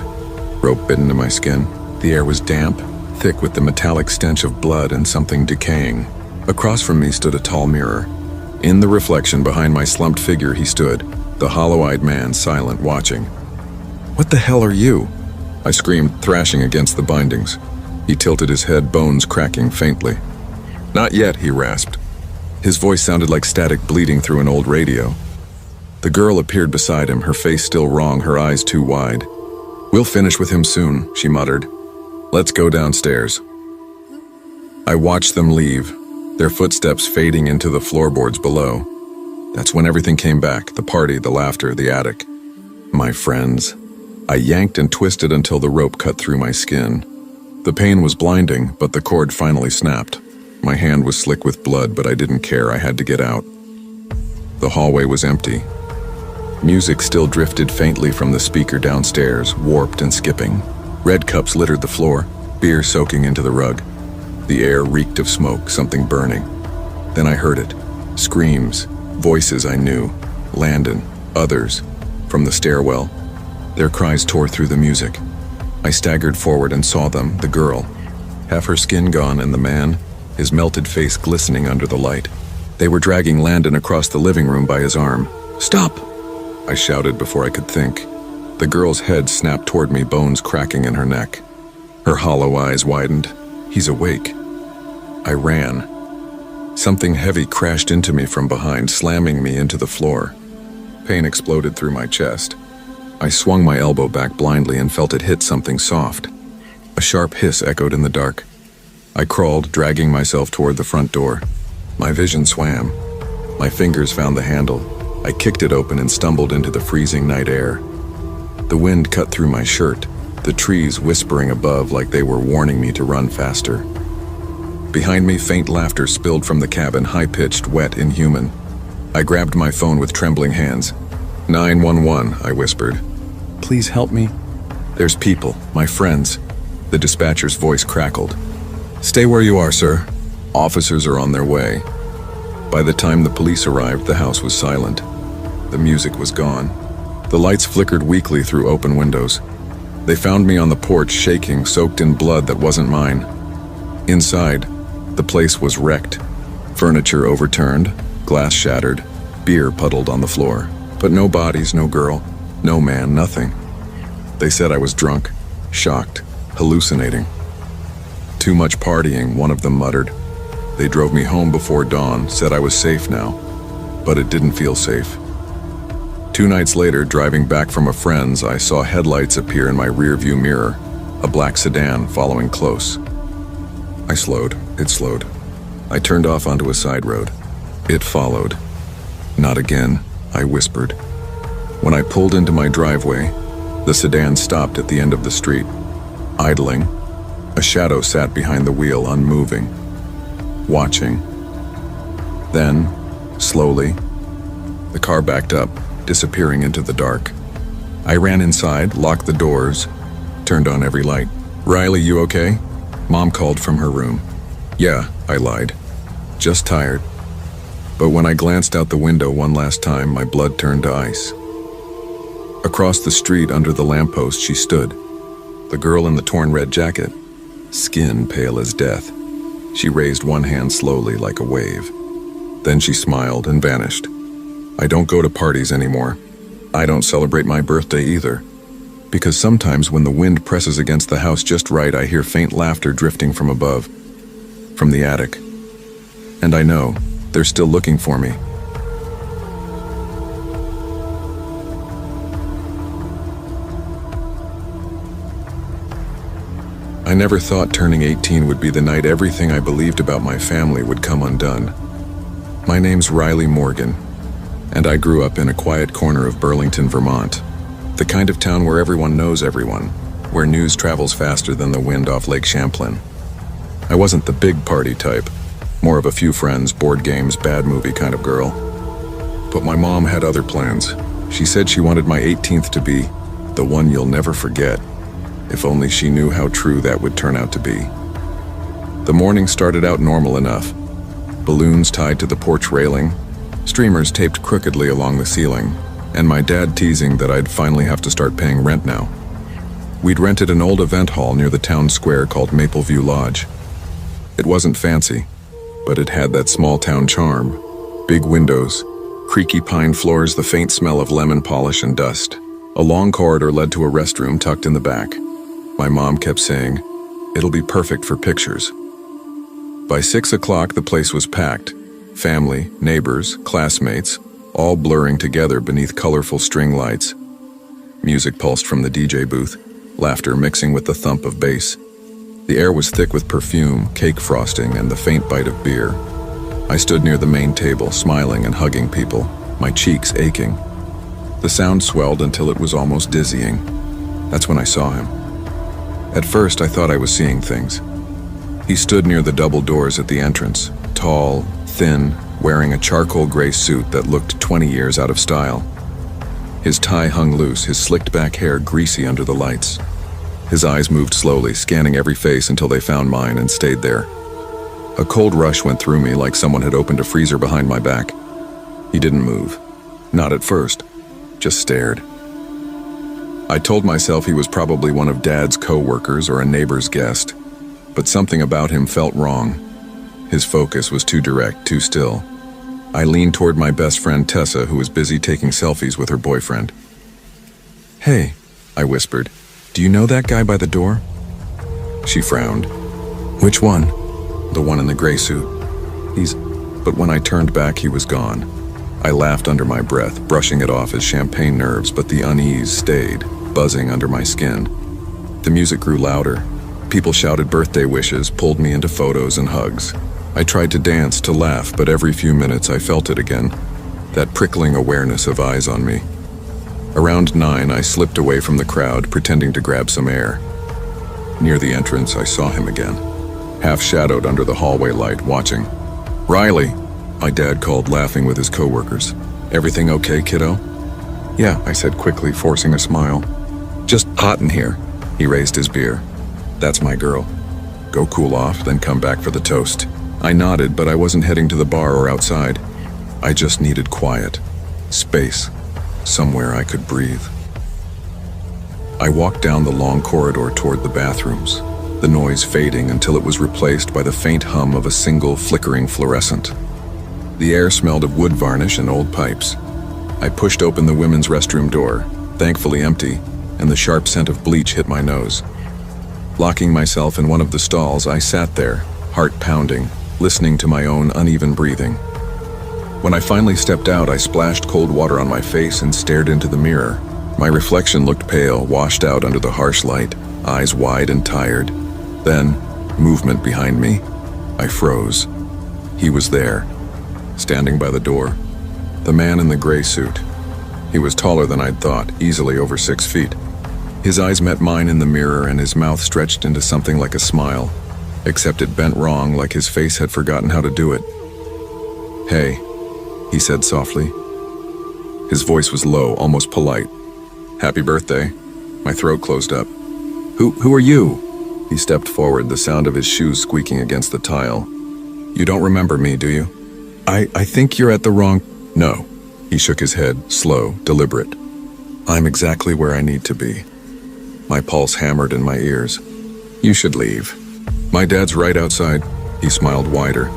Rope bit into my skin. The air was damp, thick with the metallic stench of blood and something decaying. Across from me stood a tall mirror. In the reflection behind my slumped figure he stood, the hollow-eyed man, silent, watching. "What the hell are you?" I screamed, thrashing against the bindings. He tilted his head, bones cracking faintly. "Not yet," he rasped. His voice sounded like static bleeding through an old radio. The girl appeared beside him, her face still wrong, her eyes too wide. "We'll finish with him soon," she muttered. "Let's go downstairs." I watched them leave, their footsteps fading into the floorboards below. That's when everything came back, the party, the laughter, the attic. My friends. I yanked and twisted until the rope cut through my skin. The pain was blinding, but the cord finally snapped. My hand was slick with blood, but I didn't care, I had to get out. The hallway was empty. Music still drifted faintly from the speaker downstairs, warped and skipping. Red cups littered the floor, beer soaking into the rug. The air reeked of smoke, something burning. Then I heard it. Screams, voices I knew. Landon, others, from the stairwell. Their cries tore through the music. I staggered forward and saw them, the girl. Half her skin gone and the man, his melted face glistening under the light. They were dragging Landon across the living room by his arm. "Stop!" I shouted before I could think. The girl's head snapped toward me, bones cracking in her neck. Her hollow eyes widened. "He's awake." I ran. Something heavy crashed into me from behind, slamming me into the floor. Pain exploded through my chest. I swung my elbow back blindly and felt it hit something soft. A sharp hiss echoed in the dark. I crawled, dragging myself toward the front door. My vision swam. My fingers found the handle. I kicked it open and stumbled into the freezing night air. The wind cut through my shirt, the trees whispering above like they were warning me to run faster. Behind me, faint laughter spilled from the cabin, high-pitched, wet, inhuman. I grabbed my phone with trembling hands. 911, I whispered. "Please help me." "There's people, my friends." The dispatcher's voice crackled. "Stay where you are, sir. Officers are on their way." By the time the police arrived, the house was silent. The music was gone. The lights flickered weakly through open windows. They found me on the porch, shaking, soaked in blood that wasn't mine. Inside, the place was wrecked. Furniture overturned, glass shattered, beer puddled on the floor. But no bodies, no girl, no man, nothing. They said I was drunk, shocked, hallucinating. "Too much partying," one of them muttered. They drove me home before dawn, said I was safe now. But it didn't feel safe. 2 nights later, driving back from a friend's, I saw headlights appear in my rearview mirror, a black sedan following close. I slowed. It slowed. I turned off onto a side road. It followed. "Not again," I whispered. When I pulled into my driveway, the sedan stopped at the end of the street. Idling, a shadow sat behind the wheel, unmoving, watching. Then, slowly, the car backed up, disappearing into the dark. I ran inside, locked the doors, turned on every light. "Riley, you okay?" Mom called from her room. "Yeah," I lied. "Just tired." But when I glanced out the window one last time, my blood turned to ice. Across the street, under the lamppost, she stood. The girl in the torn red jacket, skin pale as death. She raised one hand slowly, like a wave. Then she smiled and vanished. I don't go to parties anymore. I don't celebrate my birthday either. Because sometimes when the wind presses against the house just right, I hear faint laughter drifting from above, from the attic. And I know they're still looking for me. I never thought turning 18 would be the night everything I believed about my family would come undone. My name's Riley Morgan, and I grew up in a quiet corner of Burlington, Vermont. The kind of town where everyone knows everyone, where news travels faster than the wind off Lake Champlain. I wasn't the big party type, more of a few friends, board games, bad movie kind of girl. But my mom had other plans. She said she wanted my 18th to be the one you'll never forget. If only she knew how true that would turn out to be. The morning started out normal enough. Balloons tied to the porch railing, streamers taped crookedly along the ceiling, and my dad teasing that I'd finally have to start paying rent now. We'd rented an old event hall near the town square called Mapleview Lodge. It wasn't fancy, but it had that small town charm. Big windows, creaky pine floors, the faint smell of lemon polish and dust. A long corridor led to a restroom tucked in the back. My mom kept saying, "It'll be perfect for pictures." By 6 o'clock, the place was packed. Family, neighbors, classmates, all blurring together beneath colorful string lights. Music pulsed from the DJ booth, laughter mixing with the thump of bass. The air was thick with perfume, cake frosting, and the faint bite of beer. I stood near the main table, smiling and hugging people, my cheeks aching. The sound swelled until it was almost dizzying. That's when I saw him. At first, I thought I was seeing things. He stood near the double doors at the entrance, tall, thin, wearing a charcoal gray suit that looked 20 years out of style. His tie hung loose, his slicked back hair greasy under the lights. His eyes moved slowly, scanning every face until they found mine and stayed there. A cold rush went through me like someone had opened a freezer behind my back. He didn't move. Not at first. Just stared. I told myself he was probably one of Dad's co-workers or a neighbor's guest, but something about him felt wrong. His focus was too direct, too still. I leaned toward my best friend Tessa, who was busy taking selfies with her boyfriend. "Hey," I whispered, "do you know that guy by the door?" She frowned. "Which one?" "The one in the gray suit. But when I turned back, he was gone. I laughed under my breath, brushing it off as champagne nerves, but the unease stayed, buzzing under my skin. The music grew louder. People shouted birthday wishes, pulled me into photos and hugs. I tried to dance, to laugh, but every few minutes I felt it again, that prickling awareness of eyes on me. Around 9, I slipped away from the crowd, pretending to grab some air. Near the entrance, I saw him again, half-shadowed under the hallway light, watching. "Riley," my dad called, laughing with his coworkers. "Everything okay, kiddo?" "Yeah," I said quickly, forcing a smile. "Just hot in here." He raised his beer. "That's my girl. Go cool off, then come back for the toast." I nodded, but I wasn't heading to the bar or outside. I just needed quiet, space, somewhere I could breathe. I walked down the long corridor toward the bathrooms, the noise fading until it was replaced by the faint hum of a single flickering fluorescent. The air smelled of wood varnish and old pipes. I pushed open the women's restroom door, thankfully empty, and the sharp scent of bleach hit my nose. Locking myself in one of the stalls, I sat there, heart pounding, listening to my own uneven breathing. When I finally stepped out, I splashed cold water on my face and stared into the mirror. My reflection looked pale, washed out under the harsh light, eyes wide and tired. Then, movement behind me. I froze. He was there, standing by the door. The man in the gray suit. He was taller than I'd thought, easily over 6 feet. His eyes met mine in the mirror and his mouth stretched into something like a smile, except it bent wrong, like his face had forgotten how to do it. "Hey," he said softly. His voice was low, almost polite. "Happy birthday." My throat closed up. Who are you?" He stepped forward, the sound of his shoes squeaking against the tile. "You don't remember me, do you?" I think you're at the wrong..." "No." He shook his head, slow, deliberate. "I'm exactly where I need to be." My pulse hammered in my ears. "You should leave." "My dad's right outside." He smiled wider.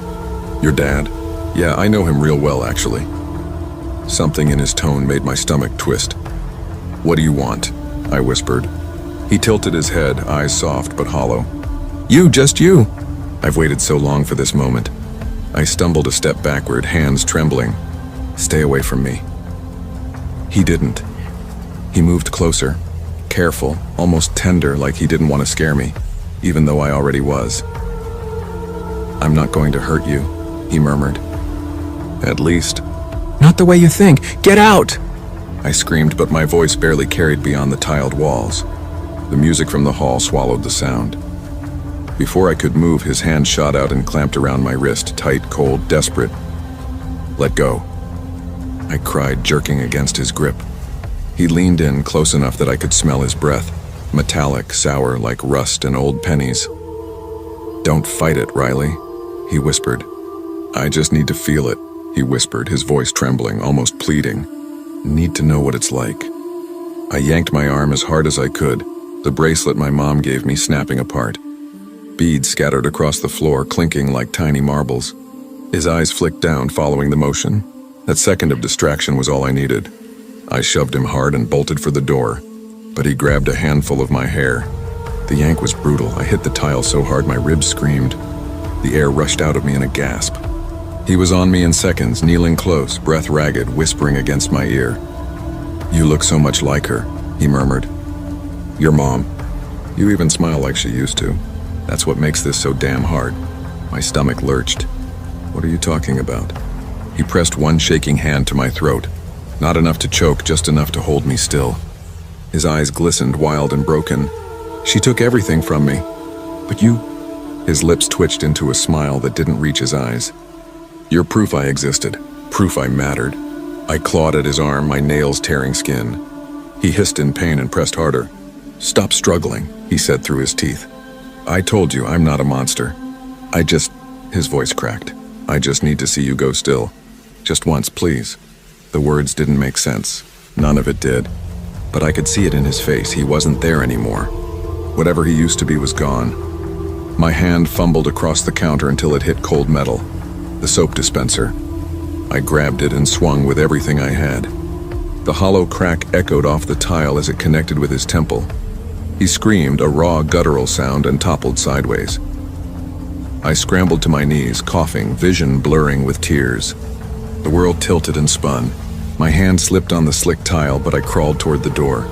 "Your dad?" "Yeah, I know him real well, actually." Something in his tone made my stomach twist. "What do you want?" I whispered. He tilted his head, eyes soft but hollow. Just you!" I've waited so long for this moment. I stumbled a step backward, hands trembling. "Stay away from me." He didn't. He moved closer, careful, almost tender, like he didn't want to scare me, even though I already was. "I'm not going to hurt you," he murmured. "At least..." "Not the way you think! Get out!" I screamed, but my voice barely carried beyond the tiled walls. The music from the hall swallowed the sound. Before I could move, his hand shot out and clamped around my wrist, tight, cold, desperate. "Let go," I cried, jerking against his grip. He leaned in close enough that I could smell his breath, metallic, sour, like rust and old pennies. "Don't fight it, Riley," he whispered. "I just need to feel it," he whispered, his voice trembling, almost pleading. "Need to know what it's like." I yanked my arm as hard as I could. the bracelet my mom gave me snapping apart. Beads scattered across the floor, clinking like tiny marbles. His eyes flicked down, following the motion. That second of distraction was all I needed. I shoved him hard and bolted for the door, but he grabbed a handful of my hair. The yank was brutal. I hit the tile so hard my ribs screamed. The air rushed out of me in a gasp. He was on me in seconds, kneeling close, breath ragged, whispering against my ear. "You look so much like her," he murmured. "Your mom. You even smile like she used to. That's what makes this so damn hard." My stomach lurched. "What are you talking about?" He pressed one shaking hand to my throat. Not enough to choke, just enough to hold me still. His eyes glistened, wild and broken. "She took everything from me. But you..." His lips twitched into a smile that didn't reach his eyes. "You're proof I existed. Proof I mattered." I clawed at his arm, my nails tearing skin. He hissed in pain and pressed harder. "Stop struggling," he said through his teeth. "I told you I'm not a monster. His voice cracked. "I just need to see you go still. Just once, please." The words didn't make sense. None of it did. But I could see it in his face. He wasn't there anymore. Whatever he used to be was gone. My hand fumbled across the counter until it hit cold metal. The soap dispenser. I grabbed it and swung with everything I had. The hollow crack echoed off the tile as it connected with his temple. He screamed, a raw, guttural sound, and toppled sideways. I scrambled to my knees, coughing, vision blurring with tears. The world tilted and spun. My hand slipped on the slick tile, but I crawled toward the door,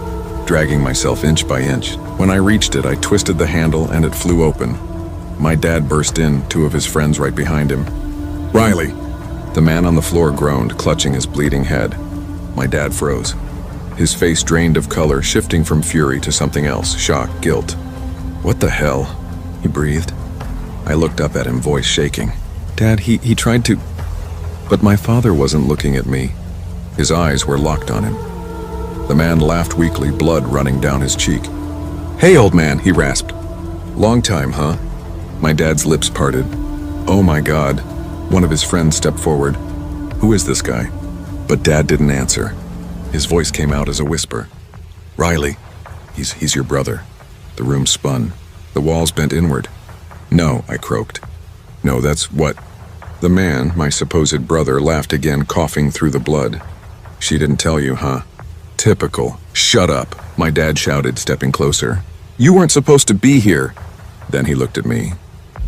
dragging myself inch by inch. When I reached it, I twisted the handle and it flew open. My dad burst in, two of his friends right behind him. "Riley!" The man on the floor groaned, clutching his bleeding head. My dad froze. His face drained of color, shifting from fury to something else, shock, guilt. "What the hell?" he breathed. I looked up at him, voice shaking. "Dad, he tried to..." But my father wasn't looking at me. His eyes were locked on him. The man laughed weakly, blood running down his cheek. "Hey, old man," he rasped. "Long time, huh?" My dad's lips parted. "Oh my God." One of his friends stepped forward. "Who is this guy?" But Dad didn't answer. His voice came out as a whisper. "Riley, he's your brother." The room spun. The walls bent inward. "No," I croaked. "No, that's what..." The man, my supposed brother, laughed again, coughing through the blood. "She didn't tell you, huh?" "Typical." "Shut up," my dad shouted, stepping closer. "You weren't supposed to be here." Then he looked at me.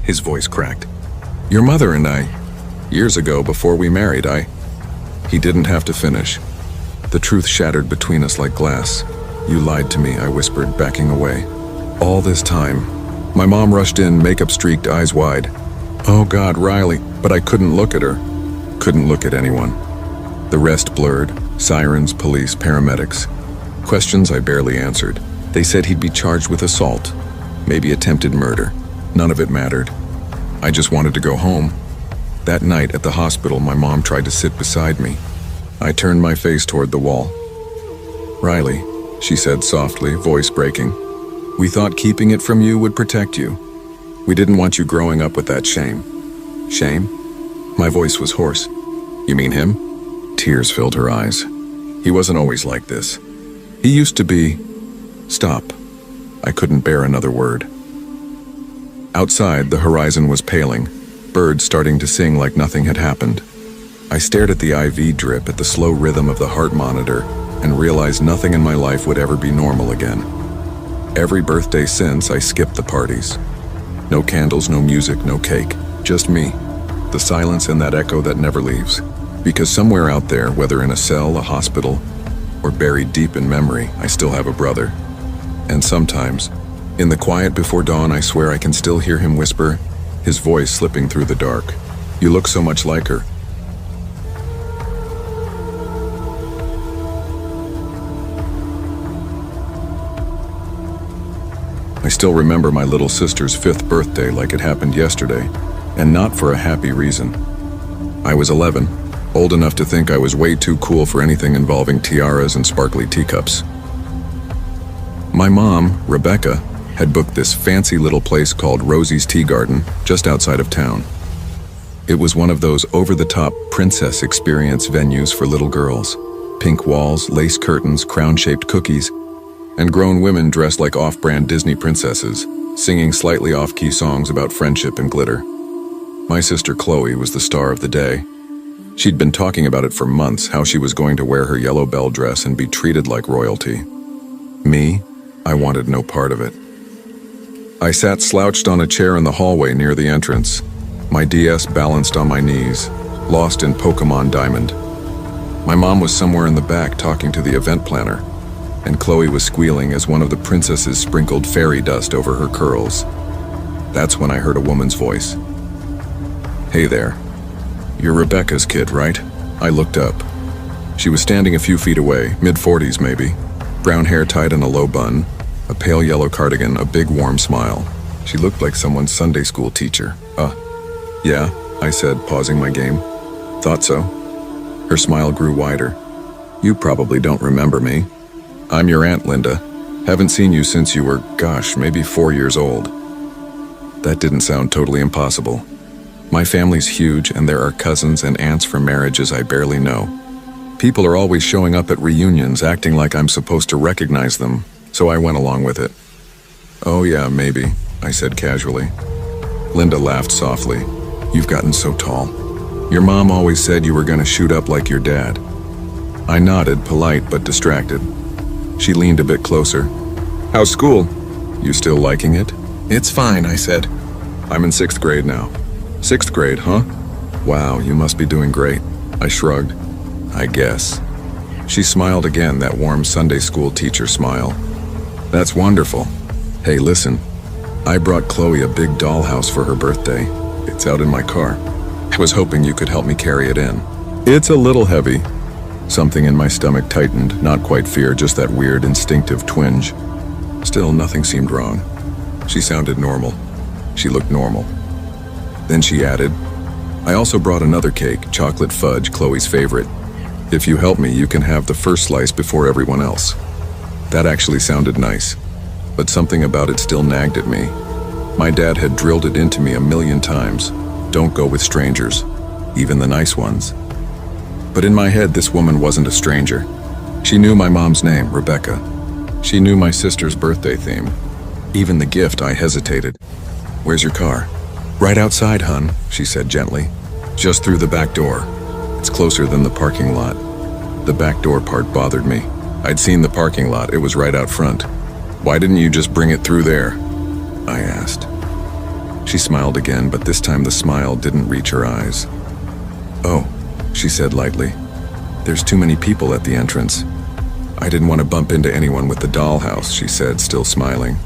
His voice cracked. "Your mother and I, years ago, before we married, He didn't have to finish. The truth shattered between us like glass. "You lied to me," I whispered, backing away. "All this time." My mom rushed in, makeup streaked, eyes wide. "Oh God, Riley," but I couldn't look at her. Couldn't look at anyone. The rest blurred. Sirens, police, paramedics. Questions I barely answered. They said he'd be charged with assault, maybe attempted murder. None of it mattered. I just wanted to go home. That night at the hospital, my mom tried to sit beside me. I turned my face toward the wall. "Riley," she said softly, voice breaking. "We thought keeping it from you would protect you. We didn't want you growing up with that shame." "Shame?" My voice was hoarse. "You mean him?" Tears filled her eyes. "He wasn't always like this. He used to be..." "Stop." I couldn't bear another word. Outside, the horizon was paling, birds starting to sing like nothing had happened. I stared at the IV drip, at the slow rhythm of the heart monitor, and realized nothing in my life would ever be normal again. Every birthday since, I skipped the parties. No candles, no music, no cake. Just me. The silence and that echo that never leaves. Because somewhere out there, whether in a cell, a hospital, or buried deep in memory, I still have a brother. And sometimes, in the quiet before dawn, I swear I can still hear him whisper, his voice slipping through the dark. "You look so much like her." I still remember my little sister's 5th birthday like it happened yesterday, and not for a happy reason. I was 11, old enough to think I was way too cool for anything involving tiaras and sparkly teacups. My mom, Rebecca, had booked this fancy little place called Rosie's Tea Garden just outside of town. It was one of those over-the-top princess experience venues for little girls. Pink walls, lace curtains, crown-shaped cookies. and grown women dressed like off-brand Disney princesses, singing slightly off-key songs about friendship and glitter. My sister Chloe was the star of the day. She'd been talking about it for months, how she was going to wear her yellow bell dress and be treated like royalty. Me, I wanted no part of it. I sat slouched on a chair in the hallway near the entrance, my DS balanced on my knees, lost in Pokemon Diamond. My mom was somewhere in the back talking to the event planner, and Chloe was squealing as one of the princesses sprinkled fairy dust over her curls. That's when I heard a woman's voice. "Hey there. You're Rebecca's kid, right?" I looked up. She was standing a few feet away, mid-40s maybe, brown hair tied in a low bun, a pale yellow cardigan, a big warm smile. She looked like someone's Sunday school teacher. Yeah, I said, pausing my game. "Thought so." Her smile grew wider. "You probably don't remember me. I'm your Aunt Linda. Haven't seen you since you were, gosh, maybe 4 years old." That didn't sound totally impossible. My family's huge, and there are cousins and aunts from marriages I barely know. People are always showing up at reunions acting like I'm supposed to recognize them, so I went along with it. "Oh yeah, maybe," I said casually. Linda laughed softly. "You've gotten so tall. Your mom always said you were gonna shoot up like your dad." I nodded, polite but distracted. She leaned a bit closer. "How's school? You still liking it?" "It's fine," I said. "I'm in 6th grade now." "6th grade, huh? Wow, you must be doing great." I shrugged. "I guess." She smiled again, that warm Sunday school teacher smile. "That's wonderful. Hey, listen. I brought Chloe a big dollhouse for her birthday. It's out in my car. I was hoping you could help me carry it in." "It's a little heavy." Something in my stomach tightened, not quite fear, just that weird instinctive twinge. Still, nothing seemed wrong. She sounded normal. She looked normal. Then she added, "I also brought another cake, chocolate fudge, Chloe's favorite. If you help me, you can have the first slice before everyone else." That actually sounded nice, but something about it still nagged at me. My dad had drilled it into me a million times. Don't go with strangers, even the nice ones. But in my head, this woman wasn't a stranger. She knew my mom's name, Rebecca. She knew my sister's birthday theme. Even the gift, I hesitated. "Where's your car?" "Right outside, hun," she said gently. "Just through the back door. It's closer than the parking lot." The back door part bothered me. I'd seen the parking lot, it was right out front. "Why didn't you just bring it through there?" I asked. She smiled again, but this time the smile didn't reach her eyes. "Oh," she said lightly. "There's too many people at the entrance." "I didn't want to bump into anyone with the dollhouse," she said, still smiling.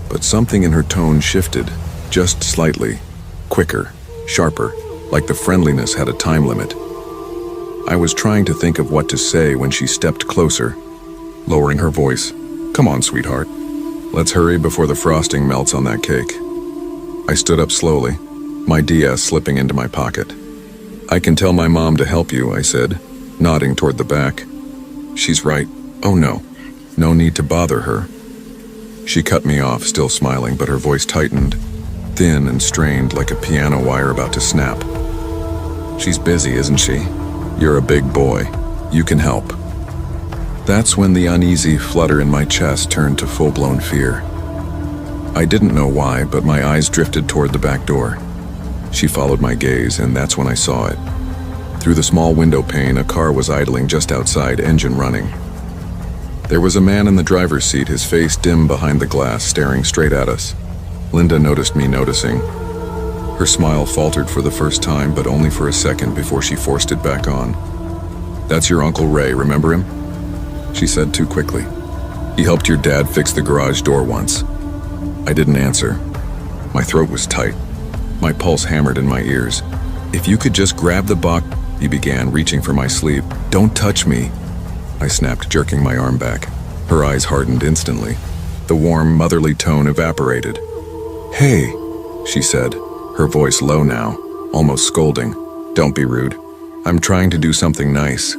But something in her tone shifted, just slightly, quicker, sharper, like the friendliness had a time limit. I was trying to think of what to say when she stepped closer, lowering her voice. "Come on, sweetheart. Let's hurry before the frosting melts on that cake." I stood up slowly, my DS slipping into my pocket. "I can tell my mom to help you," I said, nodding toward the back. "She's right. Oh no. No need to bother her." She cut me off, still smiling, but her voice tightened, thin and strained like a piano wire about to snap. "She's busy, isn't she? You're a big boy. You can help." That's when the uneasy flutter in my chest turned to full-blown fear. I didn't know why, but my eyes drifted toward the back door. She followed my gaze, and that's when I saw it. Through the small window pane, a car was idling just outside, engine running. There was a man in the driver's seat, his face dim behind the glass, staring straight at us. Linda noticed me noticing. Her smile faltered for the first time, but only for a second before she forced it back on. "That's your Uncle Ray, remember him?" she said too quickly. "He helped your dad fix the garage door once." I didn't answer. My throat was tight. My pulse hammered in my ears. "If you could just grab the box," he began, reaching for my sleeve. "Don't touch me," I snapped, jerking my arm back. Her eyes hardened instantly. The warm, motherly tone evaporated. "Hey," she said, her voice low now, almost scolding. "Don't be rude. I'm trying to do something nice."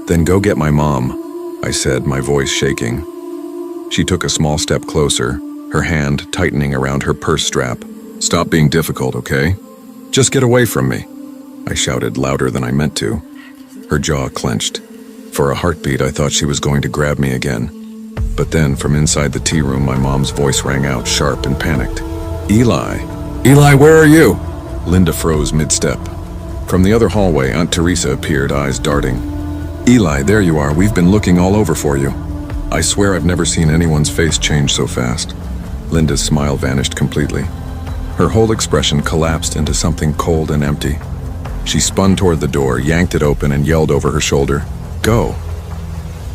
"Then go get my mom," I said, my voice shaking. She took a small step closer, her hand tightening around her purse strap. "Stop being difficult, okay? Just get away from me," I shouted louder than I meant to. Her jaw clenched. For a heartbeat, I thought she was going to grab me again. But then, from inside the tea room, my mom's voice rang out, sharp and panicked. Eli! Eli, where are you? Linda froze mid-step. From the other hallway, Aunt Teresa appeared, eyes darting. Eli, there you are. We've been looking all over for you. I swear I've never seen anyone's face change so fast. Linda's smile vanished completely. Her whole expression collapsed into something cold and empty. She spun toward the door, yanked it open, and yelled over her shoulder, "Go!"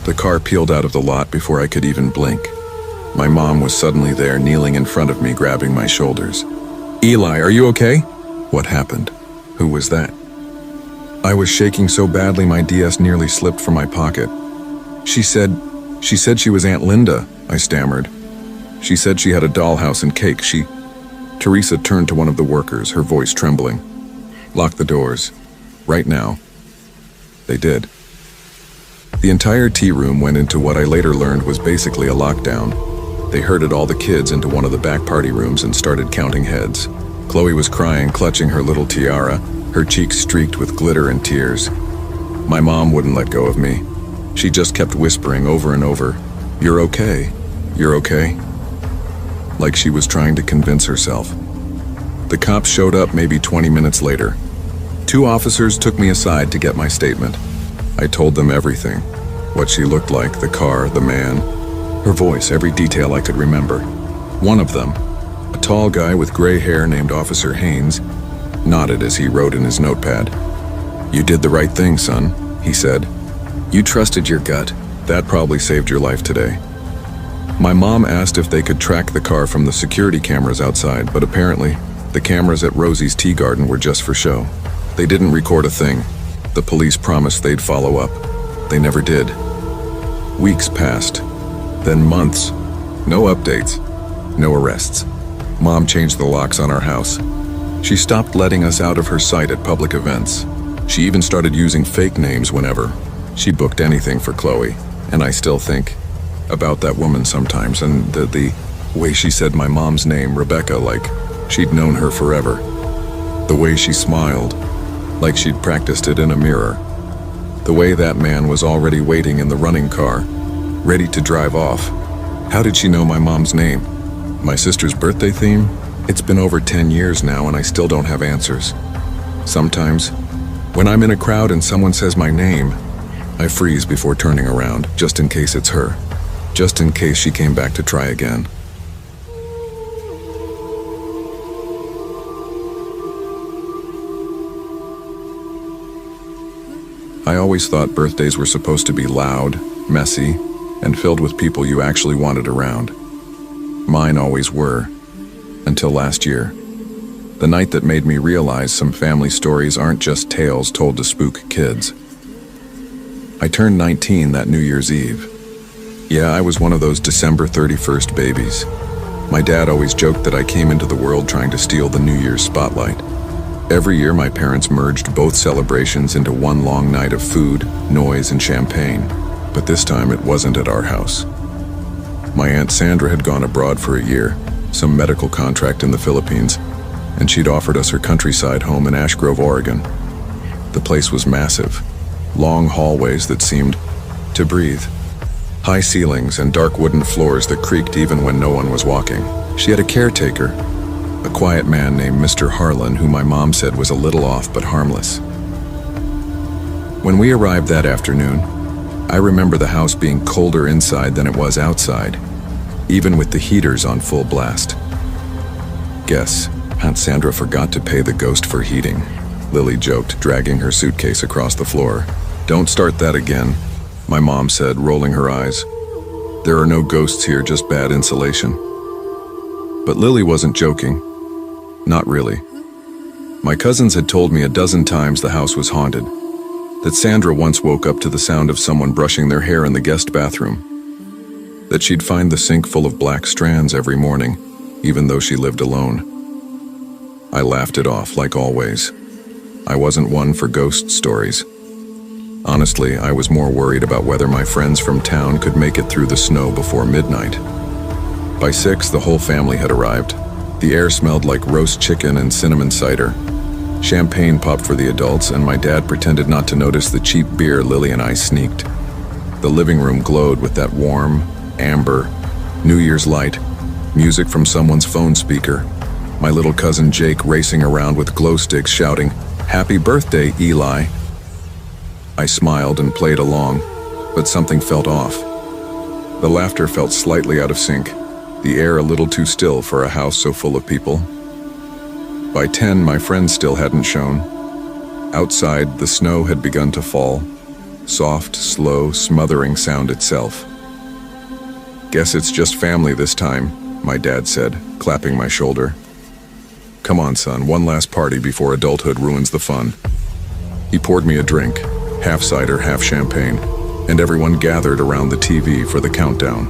The car peeled out of the lot before I could even blink. My mom was suddenly there, kneeling in front of me, grabbing my shoulders. Eli, are you okay? What happened? Who was that? I was shaking so badly my DS nearly slipped from my pocket. She said she was Aunt Linda, I stammered. She said she had a dollhouse and cake. Teresa turned to one of the workers, her voice trembling. Lock the doors. Right now. They did. The entire tea room went into what I later learned was basically a lockdown. They herded all the kids into one of the back party rooms and started counting heads. Chloe was crying, clutching her little tiara, her cheeks streaked with glitter and tears. My mom wouldn't let go of me. She just kept whispering over and over, "You're okay. You're okay." Like she was trying to convince herself. The cops showed up maybe 20 minutes later. 2 officers took me aside to get my statement. I told them everything. What she looked like, the car, the man, her voice, every detail I could remember. One of them, a tall guy with gray hair named Officer Haynes, nodded as he wrote in his notepad. "You did the right thing, son," he said. "You trusted your gut. That probably saved your life today." My mom asked if they could track the car from the security cameras outside, but apparently, the cameras at Rosie's Tea Garden were just for show. They didn't record a thing. The police promised they'd follow up. They never did. Weeks passed, then months. No updates, no arrests. Mom changed the locks on our house. She stopped letting us out of her sight at public events. She even started using fake names whenever. She booked anything for Chloe, and I still think about that woman sometimes, and the way she said my mom's name, Rebecca, like she'd known her forever. The way she smiled, like she'd practiced it in a mirror. The way that man was already waiting in the running car, ready to drive off. How did she know my mom's name? My sister's birthday theme? It's been over 10 years now and I still don't have answers. Sometimes, when I'm in a crowd and someone says my name, I freeze before turning around, just in case it's her. Just in case she came back to try again. I always thought birthdays were supposed to be loud, messy, and filled with people you actually wanted around. Mine always were, until last year. The night that made me realize some family stories aren't just tales told to spook kids. I turned 19 that New Year's Eve. Yeah, I was one of those December 31st babies. My dad always joked that I came into the world trying to steal the New Year's spotlight. Every year, my parents merged both celebrations into one long night of food, noise, and champagne. But this time, it wasn't at our house. My Aunt Sandra had gone abroad for a year, some medical contract in the Philippines, and she'd offered us her countryside home in Ash Grove, Oregon. The place was massive, long hallways that seemed to breathe, high ceilings and dark wooden floors that creaked even when no one was walking. She had a caretaker, a quiet man named Mr. Harlan, who my mom said was a little off but harmless. When we arrived that afternoon, I remember the house being colder inside than it was outside, even with the heaters on full blast. Guess Aunt Sandra forgot to pay the ghost for heating, Lily joked, dragging her suitcase across the floor. "Don't start that again," my mom said, rolling her eyes. "There are no ghosts here, just bad insulation." But Lily wasn't joking. Not really. My cousins had told me a dozen times the house was haunted, that Sandra once woke up to the sound of someone brushing their hair in the guest bathroom, that she'd find the sink full of black strands every morning, even though she lived alone. I laughed it off, like always. I wasn't one for ghost stories. Honestly, I was more worried about whether my friends from town could make it through the snow before midnight. By 6, the whole family had arrived. The air smelled like roast chicken and cinnamon cider. Champagne popped for the adults, and my dad pretended not to notice the cheap beer Lily and I sneaked. The living room glowed with that warm, amber, New Year's light, music from someone's phone speaker, my little cousin Jake racing around with glow sticks shouting, "Happy birthday, Eli." I smiled and played along, but something felt off. The laughter felt slightly out of sync, the air a little too still for a house so full of people. By 10, my friends still hadn't shown. Outside, the snow had begun to fall, soft, slow, smothering sound itself. "Guess it's just family this time," my dad said, clapping my shoulder. "Come on, son, one last party before adulthood ruins the fun." He poured me a drink, half cider, half champagne, and everyone gathered around the TV for the countdown.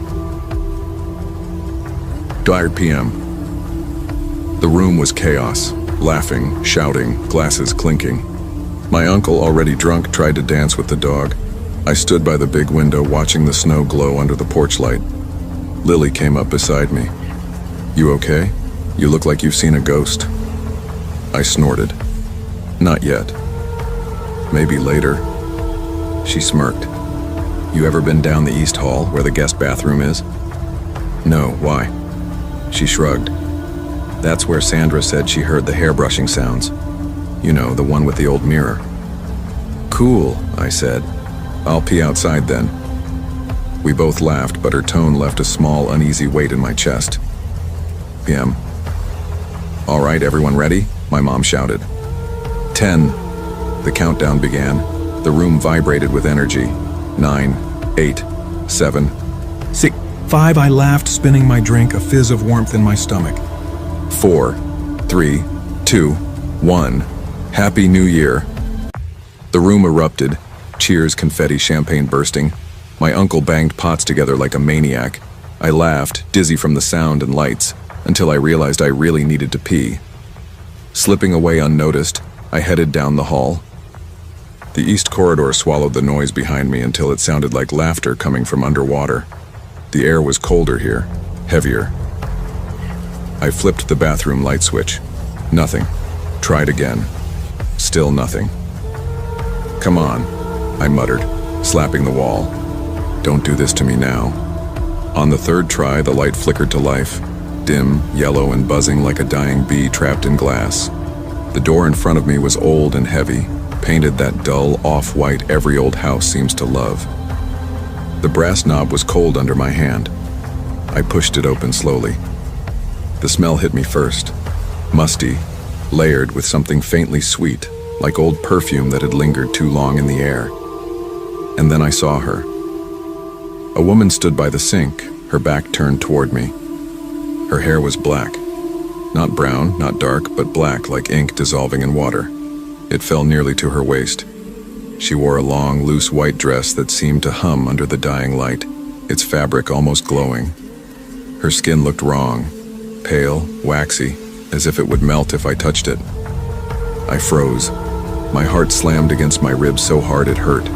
2 p.m. The room was chaos, laughing, shouting, glasses clinking. My uncle, already drunk, tried to dance with the dog. I stood by the big window watching the snow glow under the porch light. Lily came up beside me. "You okay? You look like you've seen a ghost." I snorted. "Not yet. Maybe later." She smirked. "You ever been down the East Hall where the guest bathroom is?" "No, why?" She shrugged. "That's where Sandra said she heard the hair brushing sounds. You know, the one with the old mirror." "Cool," I said. "I'll pee outside then." We both laughed, but her tone left a small, uneasy weight in my chest. PM. "All right, everyone ready?" my mom shouted. 10. The countdown began. The room vibrated with energy. 9, 8, 7, 6, 5, I laughed, spinning my drink, a fizz of warmth in my stomach. 4, 3, 2, 1. Happy New Year. The room erupted. Cheers, confetti, champagne bursting. My uncle banged pots together like a maniac. I laughed, dizzy from the sound and lights, until I realized I really needed to pee. Slipping away unnoticed, I headed down the hall. The east corridor swallowed the noise behind me until it sounded like laughter coming from underwater. The air was colder here, heavier. I flipped the bathroom light switch. Nothing. Tried again. Still nothing. "Come on," I muttered, slapping the wall. "Don't do this to me now." On the third try, the light flickered to life, dim, yellow, and buzzing like a dying bee trapped in glass. The door in front of me was old and heavy, painted that dull off-white every old house seems to love. The brass knob was cold under my hand. I pushed it open slowly. The smell hit me first, musty, layered with something faintly sweet, like old perfume that had lingered too long in the air. And then I saw her. A woman stood by the sink, her back turned toward me. Her hair was black. Not brown, not dark, but black like ink dissolving in water. It fell nearly to her waist. She wore a long, loose white dress that seemed to hum under the dying light, its fabric almost glowing. Her skin looked wrong, pale, waxy, as if it would melt if I touched it. I froze. My heart slammed against my ribs so hard it hurt.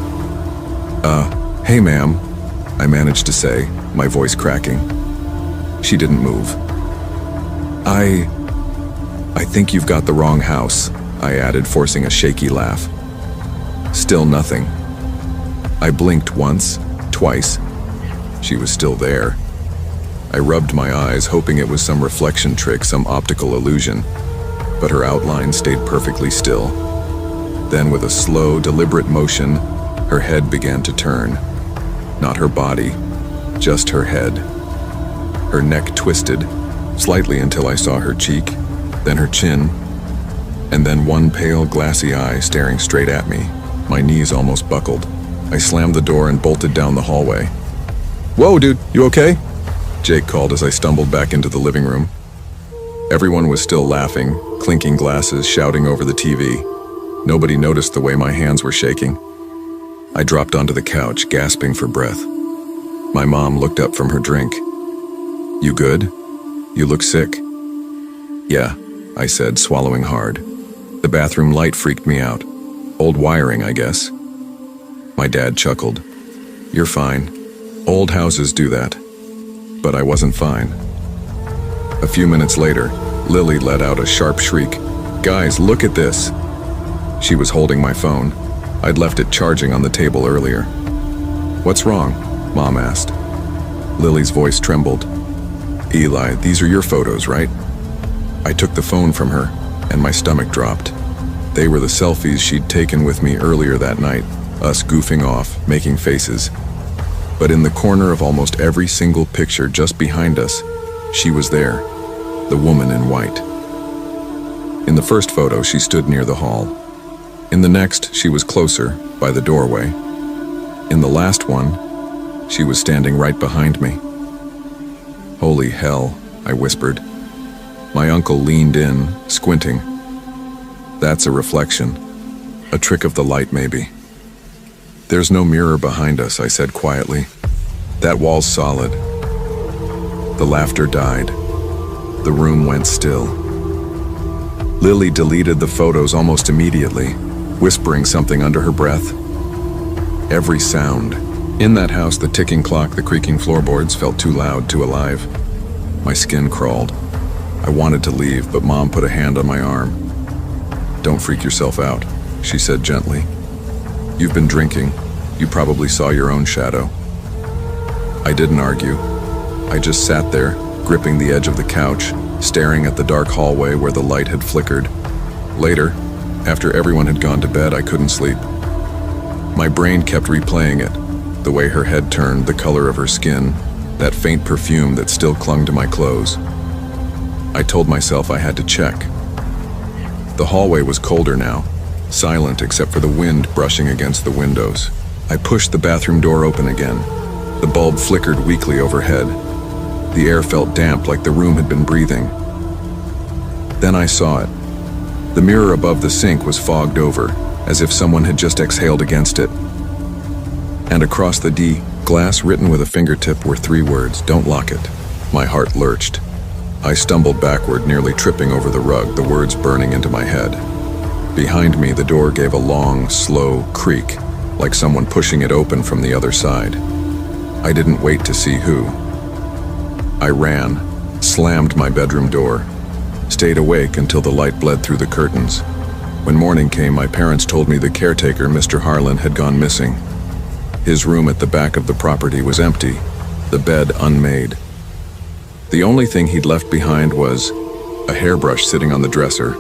Hey ma'am," I managed to say, my voice cracking. She didn't move. I think you've got the wrong house," I added, forcing a shaky laugh. Still nothing. I blinked once, twice. She was still there. I rubbed my eyes, hoping it was some reflection trick, some optical illusion, but her outline stayed perfectly still. Then, with a slow, deliberate motion, her head began to turn. Not her body, just her head. Her neck twisted, slightly until I saw her cheek, then her chin, and then one pale, glassy eye staring straight at me. My knees almost buckled. I slammed the door and bolted down the hallway. "Whoa, dude, you okay?" Jake called as I stumbled back into the living room. Everyone was still laughing, clinking glasses, shouting over the TV. Nobody noticed the way my hands were shaking. I dropped onto the couch, gasping for breath. My mom looked up from her drink. "You good? You look sick." "Yeah," I said, swallowing hard. "The bathroom light freaked me out. Old wiring, I guess." My dad chuckled. "You're fine. Old houses do that." But I wasn't fine. A few minutes later, Lily let out a sharp shriek. "Guys, look at this!" She was holding my phone. I'd left it charging on the table earlier. "What's wrong?" Mom asked. Lily's voice trembled. Eli, these are your photos, right? I took the phone from her, and my stomach dropped. They were the selfies she'd taken with me earlier that night, us goofing off, making faces. But in the corner of almost every single picture just behind us, she was there, the woman in white. In the first photo, she stood near the hall. In the next, she was closer, by the doorway. In the last one, she was standing right behind me. Holy hell, I whispered. My uncle leaned in, squinting. That's a reflection. A trick of the light, maybe. There's no mirror behind us, I said quietly. That wall's solid. The laughter died. The room went still. Lily deleted the photos almost immediately, whispering something under her breath. Every sound. In that house, the ticking clock, the creaking floorboards felt too loud, too alive. My skin crawled. I wanted to leave, but Mom put a hand on my arm. Don't freak yourself out, she said gently. You've been drinking. You probably saw your own shadow. I didn't argue. I just sat there, gripping the edge of the couch, staring at the dark hallway where the light had flickered. Later, after everyone had gone to bed, I couldn't sleep. My brain kept replaying it, the way her head turned, the color of her skin, that faint perfume that still clung to my clothes. I told myself I had to check. The hallway was colder now, silent except for the wind brushing against the windows. I pushed the bathroom door open again. The bulb flickered weakly overhead. The air felt damp, like the room had been breathing. Then I saw it. The mirror above the sink was fogged over, as if someone had just exhaled against it. And across the D, glass written with a fingertip, were 3 words, "Don't lock it." My heart lurched. I stumbled backward, nearly tripping over the rug, the words burning into my head. Behind me, the door gave a long, slow creak, like someone pushing it open from the other side. I didn't wait to see who. I ran, slammed my bedroom door, stayed awake until the light bled through the curtains. When morning came, my parents told me the caretaker, Mr. Harlan, had gone missing. His room at the back of the property was empty, the bed unmade. The only thing he'd left behind was a hairbrush sitting on the dresser,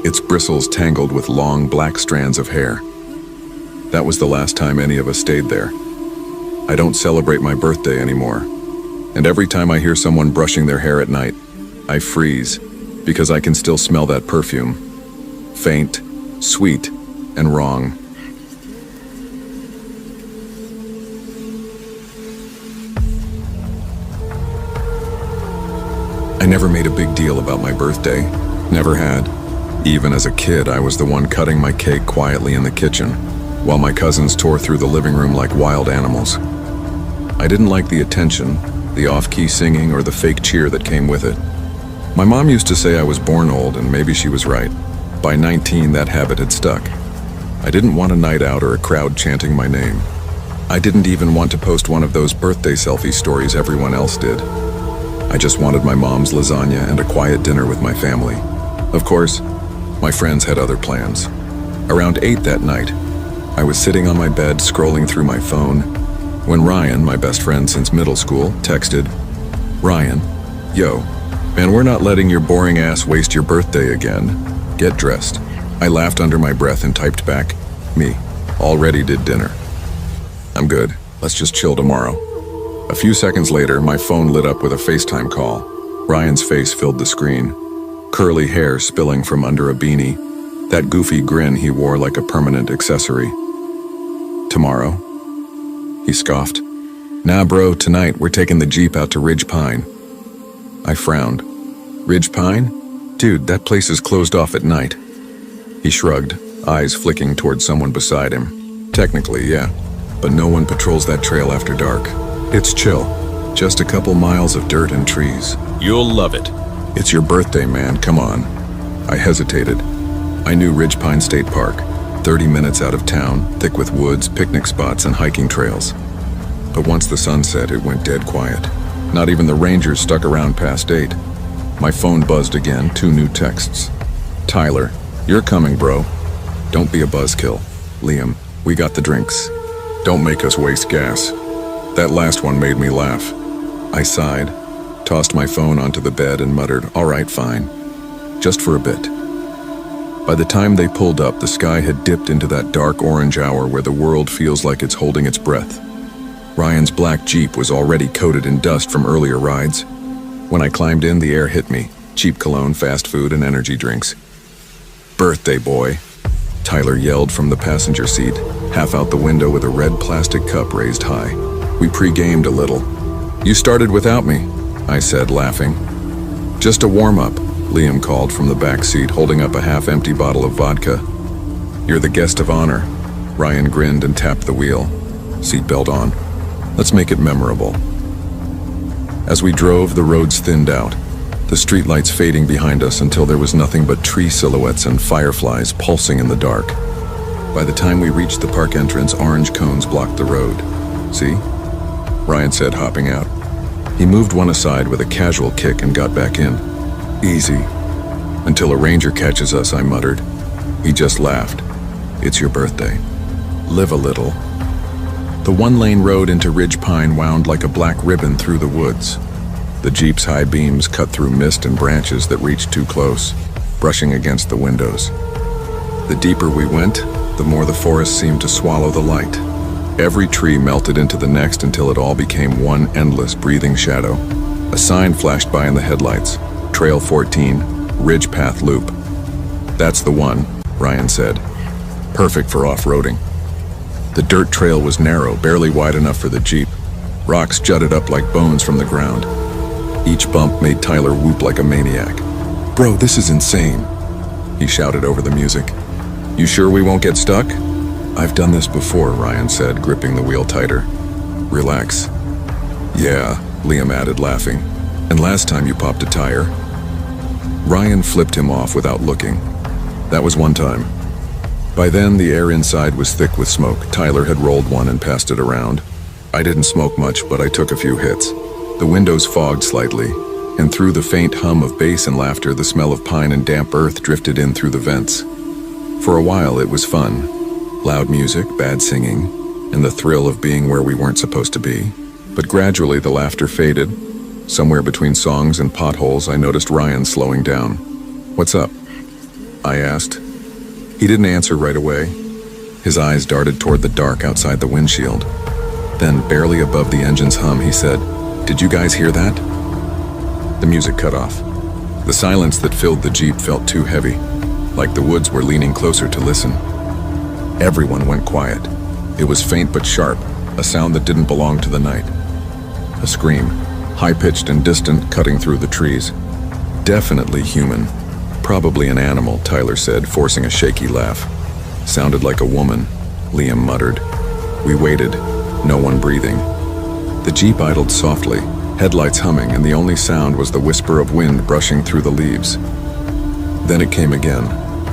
its bristles tangled with long black strands of hair. That was the last time any of us stayed there. I don't celebrate my birthday anymore, and every time I hear someone brushing their hair at night, I freeze, because I can still smell that perfume. Faint, sweet, and wrong. I never made a big deal about my birthday. Never had. Even as a kid, I was the one cutting my cake quietly in the kitchen, while my cousins tore through the living room like wild animals. I didn't like the attention, the off-key singing, or the fake cheer that came with it. My mom used to say I was born old, and maybe she was right. By 19, that habit had stuck. I didn't want a night out or a crowd chanting my name. I didn't even want to post one of those birthday selfie stories everyone else did. I just wanted my mom's lasagna and a quiet dinner with my family. Of course, my friends had other plans. Around 8 that night, I was sitting on my bed scrolling through my phone when Ryan, my best friend since middle school, texted, "Ryan, yo, man, we're not letting your boring ass waste your birthday again. Get dressed." I laughed under my breath and typed back, "Me, already did dinner. I'm good, let's just chill tomorrow." A few seconds later, my phone lit up with a FaceTime call. Ryan's face filled the screen, curly hair spilling from under a beanie, that goofy grin he wore like a permanent accessory. "Tomorrow?" he scoffed. "Nah bro, tonight we're taking the Jeep out to Ridge Pine." I frowned. "Ridge Pine? Dude, that place is closed off at night." He shrugged, eyes flicking towards someone beside him. "Technically, yeah, but no one patrols that trail after dark. It's chill, just a couple miles of dirt and trees." You'll love it. "It's your birthday, man, come on." I hesitated. I knew Ridge Pine State Park, 30 minutes out of town, thick with woods, picnic spots, and hiking trails. But once the sun set, it went dead quiet. Not even the rangers stuck around past 8. My phone buzzed again, 2 new texts. "Tyler, you're coming, bro. Don't be a buzzkill. Liam, we got the drinks. Don't make us waste gas." That last one made me laugh. I sighed, tossed my phone onto the bed and muttered, "All right, fine. Just for a bit." By the time they pulled up, the sky had dipped into that dark orange hour where the world feels like it's holding its breath. Ryan's black Jeep was already coated in dust from earlier rides. When I climbed in, the air hit me. Cheap cologne, fast food, and energy drinks. "Birthday boy," Tyler yelled from the passenger seat, half out the window with a red plastic cup raised high. We pre-gamed a little. "You started without me," I said, laughing. "Just a warm-up," Liam called from the back seat, holding up a half-empty bottle of vodka. "You're the guest of honor." Ryan grinned and tapped the wheel. "Seatbelt on. Let's make it memorable." As we drove, the roads thinned out, the streetlights fading behind us until there was nothing but tree silhouettes and fireflies pulsing in the dark. By the time we reached the park entrance, orange cones blocked the road. "See?" Ryan said, hopping out. He moved one aside with a casual kick and got back in. "Easy. Until a ranger catches us," I muttered. He just laughed. "It's your birthday. Live a little." The one-lane road into Ridge Pine wound like a black ribbon through the woods. The Jeep's high beams cut through mist and branches that reached too close, brushing against the windows. The deeper we went, the more the forest seemed to swallow the light. Every tree melted into the next until it all became one endless breathing shadow. A sign flashed by in the headlights. Trail 14, Ridge Path Loop. "That's the one," Ryan said. "Perfect for off-roading." The dirt trail was narrow, barely wide enough for the Jeep. Rocks jutted up like bones from the ground. Each bump made Tyler whoop like a maniac. "Bro, this is insane," he shouted over the music. "You sure we won't get stuck?" "I've done this before," Ryan said, gripping the wheel tighter. "Relax." "Yeah," Liam added, laughing. "And last time you popped a tire." Ryan flipped him off without looking. "That was one time." By then, the air inside was thick with smoke. Tyler had rolled one and passed it around. I didn't smoke much, but I took a few hits. The windows fogged slightly, and through the faint hum of bass and laughter, the smell of pine and damp earth drifted in through the vents. For a while, it was fun. Loud music, bad singing, and the thrill of being where we weren't supposed to be. But gradually, the laughter faded. Somewhere between songs and potholes, I noticed Ryan slowing down. "What's up?" I asked. He didn't answer right away. His eyes darted toward the dark outside the windshield. Then, barely above the engine's hum, he said, "Did you guys hear that?" The music cut off. The silence that filled the Jeep felt too heavy, like the woods were leaning closer to listen. Everyone went quiet. It was faint but sharp, a sound that didn't belong to the night. A scream, high-pitched and distant, cutting through the trees. Definitely human. Probably an animal, Tyler said, forcing a shaky laugh. Sounded like a woman, Liam muttered. We waited, no one breathing. The Jeep idled softly, headlights humming, and the only sound was the whisper of wind brushing through the leaves. Then it came again,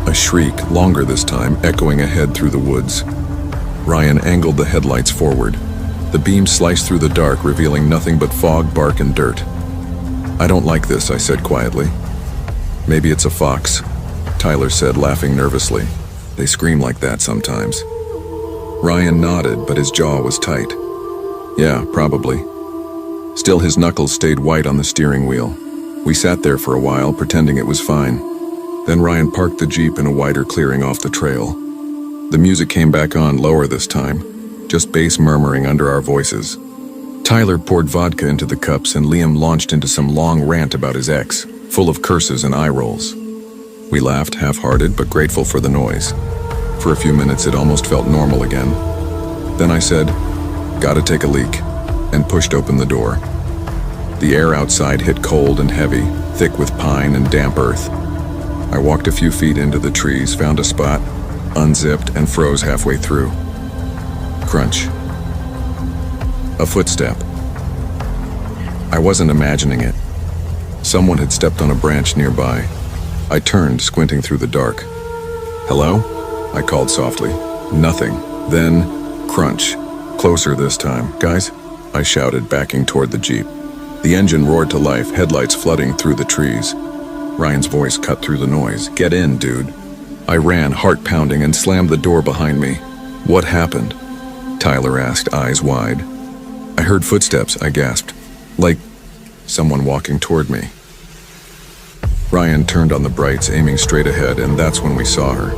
a shriek, longer this time, echoing ahead through the woods. Ryan angled the headlights forward. The beam sliced through the dark, revealing nothing but fog, bark, and dirt. "I don't like this," I said quietly. "Maybe it's a fox," Tyler said, laughing nervously. "They scream like that sometimes." Ryan nodded, but his jaw was tight. "Yeah, probably." Still, his knuckles stayed white on the steering wheel. We sat there for a while, pretending it was fine. Then Ryan parked the Jeep in a wider clearing off the trail. The music came back on, lower this time, just bass murmuring under our voices. Tyler poured vodka into the cups, and Liam launched into some long rant about his ex, full of curses and eye rolls. We laughed, half-hearted, but grateful for the noise. For a few minutes, it almost felt normal again. Then I said, "Gotta take a leak," and pushed open the door. The air outside hit cold and heavy, thick with pine and damp earth. I walked a few feet into the trees, found a spot, unzipped, and froze halfway through. Crunch. A footstep. I wasn't imagining it. Someone had stepped on a branch nearby. I turned, squinting through the dark. "Hello?" I called softly. Nothing. Then, crunch. Closer this time. "Guys?" I shouted, backing toward the Jeep. The engine roared to life, headlights flooding through the trees. Ryan's voice cut through the noise. "Get in, dude." I ran, heart pounding, and slammed the door behind me. "What happened?" Tyler asked, eyes wide. "I heard footsteps," I gasped. Like someone walking toward me. Ryan turned on the brights, aiming straight ahead, and that's when we saw her.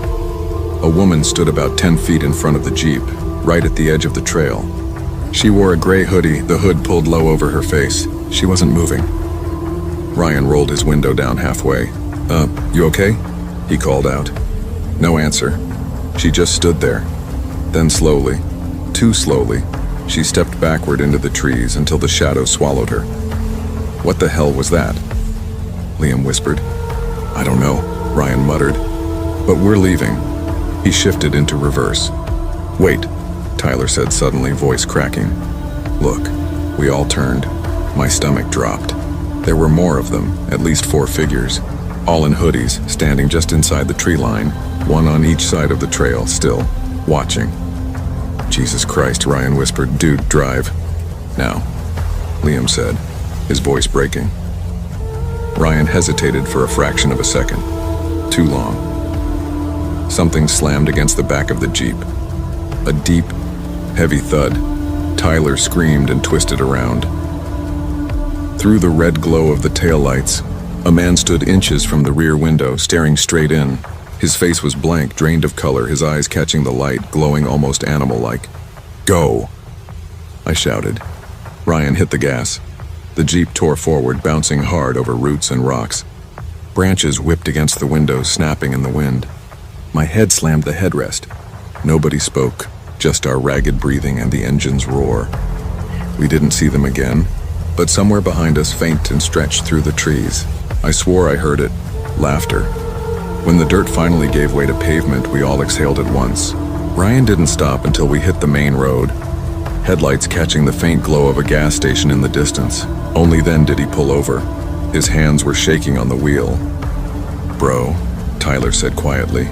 A woman stood about 10 feet in front of the Jeep, right at the edge of the trail. She wore a gray hoodie, the hood pulled low over her face. She wasn't moving. Ryan rolled his window down halfway. You okay?" he called out. No answer. She just stood there. Then slowly, too slowly, she stepped backward into the trees until the shadow swallowed her. "What the hell was that?" Liam whispered. "I don't know," Ryan muttered. "But we're leaving." He shifted into reverse. "Wait," Tyler said suddenly, voice cracking. "Look." We all turned. My stomach dropped. There were more of them, at least 4 figures, all in hoodies, standing just inside the tree line, one on each side of the trail, still watching. "Jesus Christ," Ryan whispered. "Dude, drive." "Now," Liam said, his voice breaking. Ryan hesitated for a fraction of a second. Too long. Something slammed against the back of the Jeep. A deep, heavy thud. Tyler screamed and twisted around. Through the red glow of the taillights, a man stood inches from the rear window, staring straight in. His face was blank, drained of color, his eyes catching the light, glowing almost animal-like. "Go!" I shouted. Ryan hit the gas. The Jeep tore forward, bouncing hard over roots and rocks. Branches whipped against the window, snapping in the wind. My head slammed the headrest. Nobody spoke, just our ragged breathing and the engine's roar. We didn't see them again, but somewhere behind us, faint and stretched through the trees, I swore I heard it. Laughter. When the dirt finally gave way to pavement, we all exhaled at once. Ryan didn't stop until we hit the main road, headlights catching the faint glow of a gas station in the distance. Only then did he pull over. His hands were shaking on the wheel. "Bro," Tyler said quietly.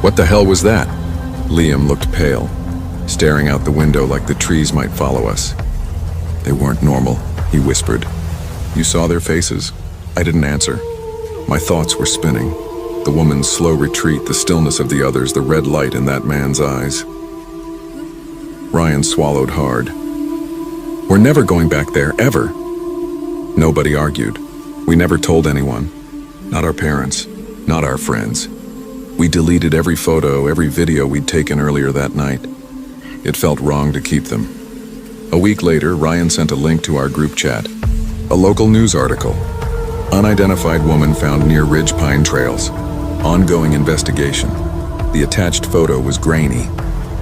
"What the hell was that?" Liam looked pale, staring out the window like the trees might follow us. "They weren't normal," he whispered. "You saw their faces?" I didn't answer. My thoughts were spinning. The woman's slow retreat, the stillness of the others, the red light in that man's eyes. Ryan swallowed hard. "We're never going back there, ever." Nobody argued. We never told anyone. Not our parents, not our friends. We deleted every photo, every video we'd taken earlier that night. It felt wrong to keep them. A week later, Ryan sent a link to our group chat. A local news article. Unidentified woman found near Ridge Pine Trails. Ongoing investigation. The attached photo was grainy,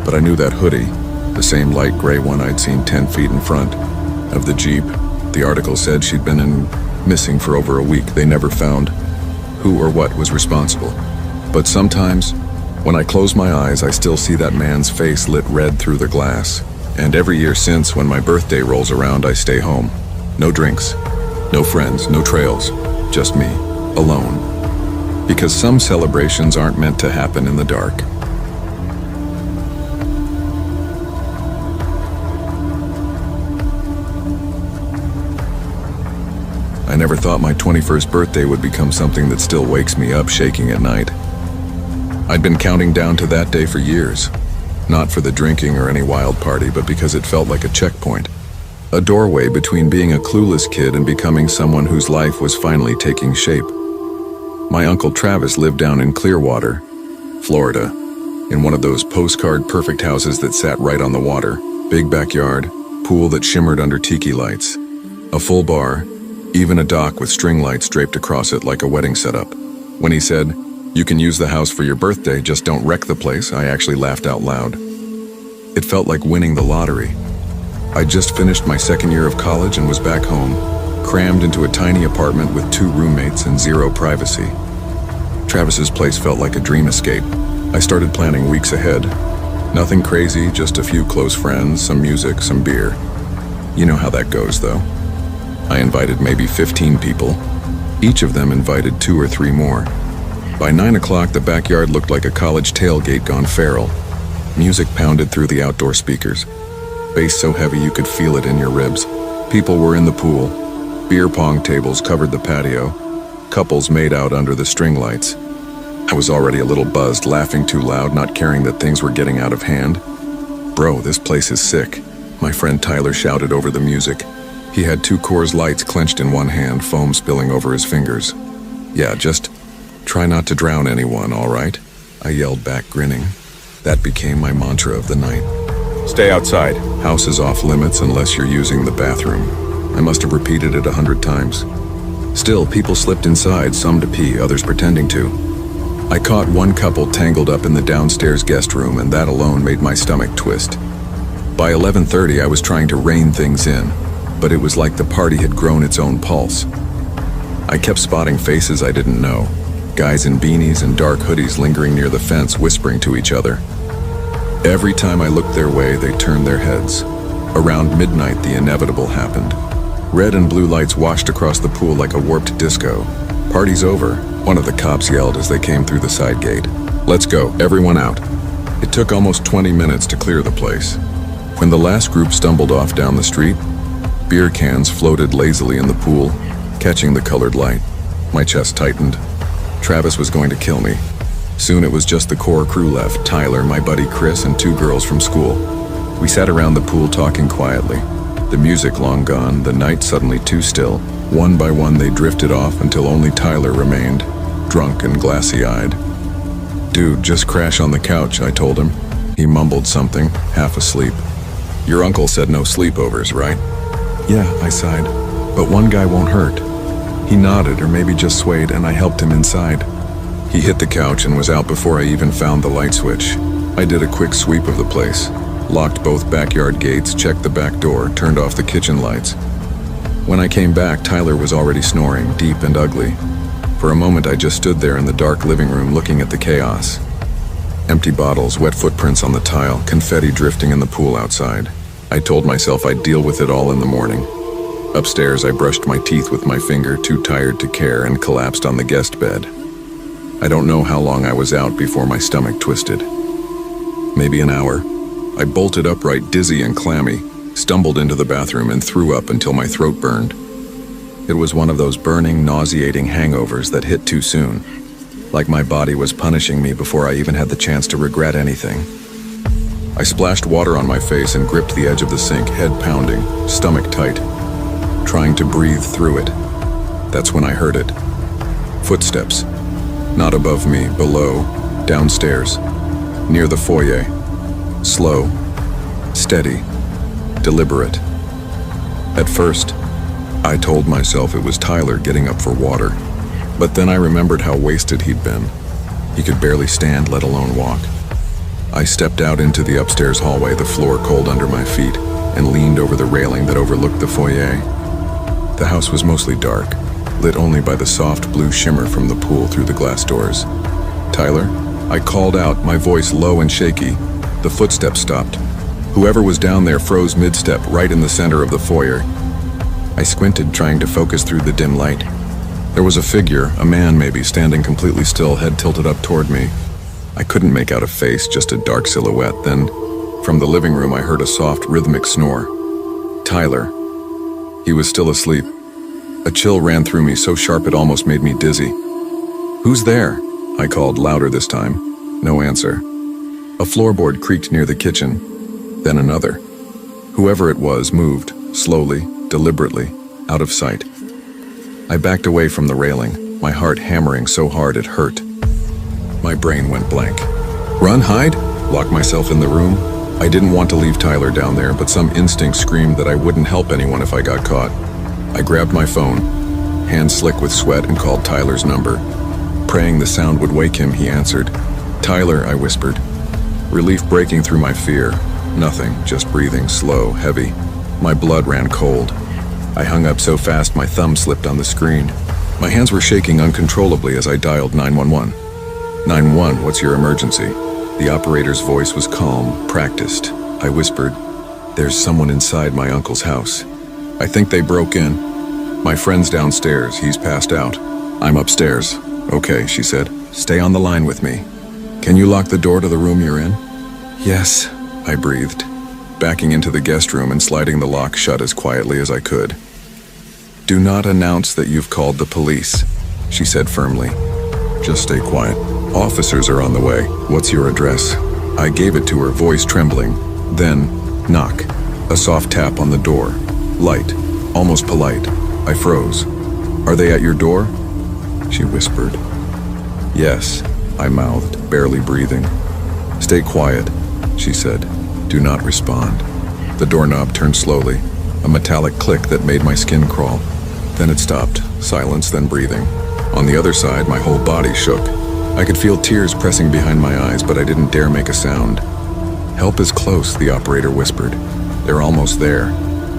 but I knew that hoodie, the same light gray one I'd seen 10 feet in front of the Jeep. The article said she'd been missing for over a week. They never found who or what was responsible. But sometimes, when I close my eyes, I still see that man's face lit red through the glass. And every year since, when my birthday rolls around, I stay home. No drinks, no friends, no trails, just me, alone. Because some celebrations aren't meant to happen in the dark. I never thought my 21st birthday would become something that still wakes me up shaking at night. I'd been counting down to that day for years. Not for the drinking or any wild party, but because it felt like a checkpoint. A doorway between being a clueless kid and becoming someone whose life was finally taking shape. My Uncle Travis lived down in Clearwater, Florida, in one of those postcard perfect houses that sat right on the water. Big backyard, pool that shimmered under tiki lights, a full bar, even a dock with string lights draped across it like a wedding setup. When he said, "You can use the house for your birthday, just don't wreck the place," I actually laughed out loud. It felt like winning the lottery. I'd just finished my second year of college and was back home, crammed into a tiny apartment with 2 roommates and 0 privacy. Travis's place felt like a dream escape. I started planning weeks ahead. Nothing crazy, just a few close friends, some music, some beer. You know how that goes, though. I invited maybe 15 people. Each of them invited 2 or 3 more. By 9 o'clock, the backyard looked like a college tailgate gone feral. Music pounded through the outdoor speakers. Bass so heavy you could feel it in your ribs. People were in the pool. Beer pong tables covered the patio. Couples made out under the string lights. I was already a little buzzed, laughing too loud, not caring that things were getting out of hand. "Bro, this place is sick," my friend Tyler shouted over the music. He had 2 Coors Lights clenched in one hand, foam spilling over his fingers. "Yeah, just try not to drown anyone, all right?" I yelled back, grinning. That became my mantra of the night. "Stay outside. House is off limits unless you're using the bathroom." I must have repeated it 100 times. Still, people slipped inside, some to pee, others pretending to. I caught one couple tangled up in the downstairs guest room, and that alone made my stomach twist. By 11:30, I was trying to rein things in, but it was like the party had grown its own pulse. I kept spotting faces I didn't know, guys in beanies and dark hoodies lingering near the fence, whispering to each other. Every time I looked their way, they turned their heads. Around midnight, the inevitable happened. Red and blue lights washed across the pool like a warped disco. "Party's over," one of the cops yelled as they came through the side gate. "Let's go, everyone out." It took almost 20 minutes to clear the place. When the last group stumbled off down the street, beer cans floated lazily in the pool, catching the colored light. My chest tightened. Travis was going to kill me. Soon it was just the core crew left, Tyler, my buddy Chris, and 2 girls from school. We sat around the pool talking quietly. The music long gone, the night suddenly too still. One by one they drifted off until only Tyler remained, drunk and glassy-eyed. "Dude, just crash on the couch," I told him. He mumbled something, half asleep. "Your uncle said no sleepovers, right?" "Yeah," I sighed. "But one guy won't hurt." He nodded, or maybe just swayed, and I helped him inside. He hit the couch and was out before I even found the light switch. I did a quick sweep of the place, locked both backyard gates, checked the back door, turned off the kitchen lights. When I came back, Tyler was already snoring, deep and ugly. For a moment, I just stood there in the dark living room looking at the chaos. Empty bottles, wet footprints on the tile, confetti drifting in the pool outside. I told myself I'd deal with it all in the morning. Upstairs, I brushed my teeth with my finger, too tired to care, and collapsed on the guest bed. I don't know how long I was out before my stomach twisted. Maybe an hour. I bolted upright, dizzy and clammy, stumbled into the bathroom and threw up until my throat burned. It was one of those burning, nauseating hangovers that hit too soon, like my body was punishing me before I even had the chance to regret anything. I splashed water on my face and gripped the edge of the sink, head pounding, stomach tight, trying to breathe through it. That's when I heard it. Footsteps. Not above me, below, downstairs, near the foyer. Slow, steady, deliberate. At first, I told myself it was Tyler getting up for water, but then I remembered how wasted he'd been. He could barely stand, let alone walk. I stepped out into the upstairs hallway, the floor cold under my feet, and leaned over the railing that overlooked the foyer. The house was mostly dark, lit only by the soft blue shimmer from the pool through the glass doors. "Tyler?" I called out, my voice low and shaky. The footsteps stopped. Whoever was down there froze mid-step right in the center of the foyer. I squinted, trying to focus through the dim light. There was a figure, a man maybe, standing completely still, head tilted up toward me. I couldn't make out a face, just a dark silhouette. Then, from the living room, I heard a soft, rhythmic snore. Tyler. He was still asleep. A chill ran through me, so sharp it almost made me dizzy. "Who's there?" I called, louder this time. No answer. A floorboard creaked near the kitchen, then another. Whoever it was moved, slowly, deliberately, out of sight. I backed away from the railing, my heart hammering so hard it hurt. My brain went blank. Run, hide? Lock myself in the room? I didn't want to leave Tyler down there, but some instinct screamed that I wouldn't help anyone if I got caught. I grabbed my phone, hands slick with sweat, and called Tyler's number. Praying the sound would wake him, he answered. "Tyler," I whispered. Relief breaking through my fear. Nothing, just breathing, slow, heavy. My blood ran cold. I hung up so fast my thumb slipped on the screen. My hands were shaking uncontrollably as I dialed 911. 911, what's your emergency? The operator's voice was calm, practiced. I whispered, "There's someone inside my uncle's house. I think they broke in. My friend's downstairs, he's passed out. I'm upstairs." "Okay," she said. "Stay on the line with me. Can you lock the door to the room you're in?" "Yes," I breathed, backing into the guest room and sliding the lock shut as quietly as I could. "Do not announce that you've called the police," she said firmly. "Just stay quiet. Officers are on the way. What's your address?" I gave it to her, voice trembling. Then, knock. A soft tap on the door. Light. almost polite. I froze. "Are they at your door?" She whispered. "Yes," I mouthed, barely breathing. "Stay quiet," she said. "Do not respond." The doorknob turned slowly, a metallic click that made my skin crawl. Then it stopped, silence, then breathing. On the other side, my whole body shook. I could feel tears pressing behind my eyes, but I didn't dare make a sound. "Help is close," the operator whispered. "They're almost there."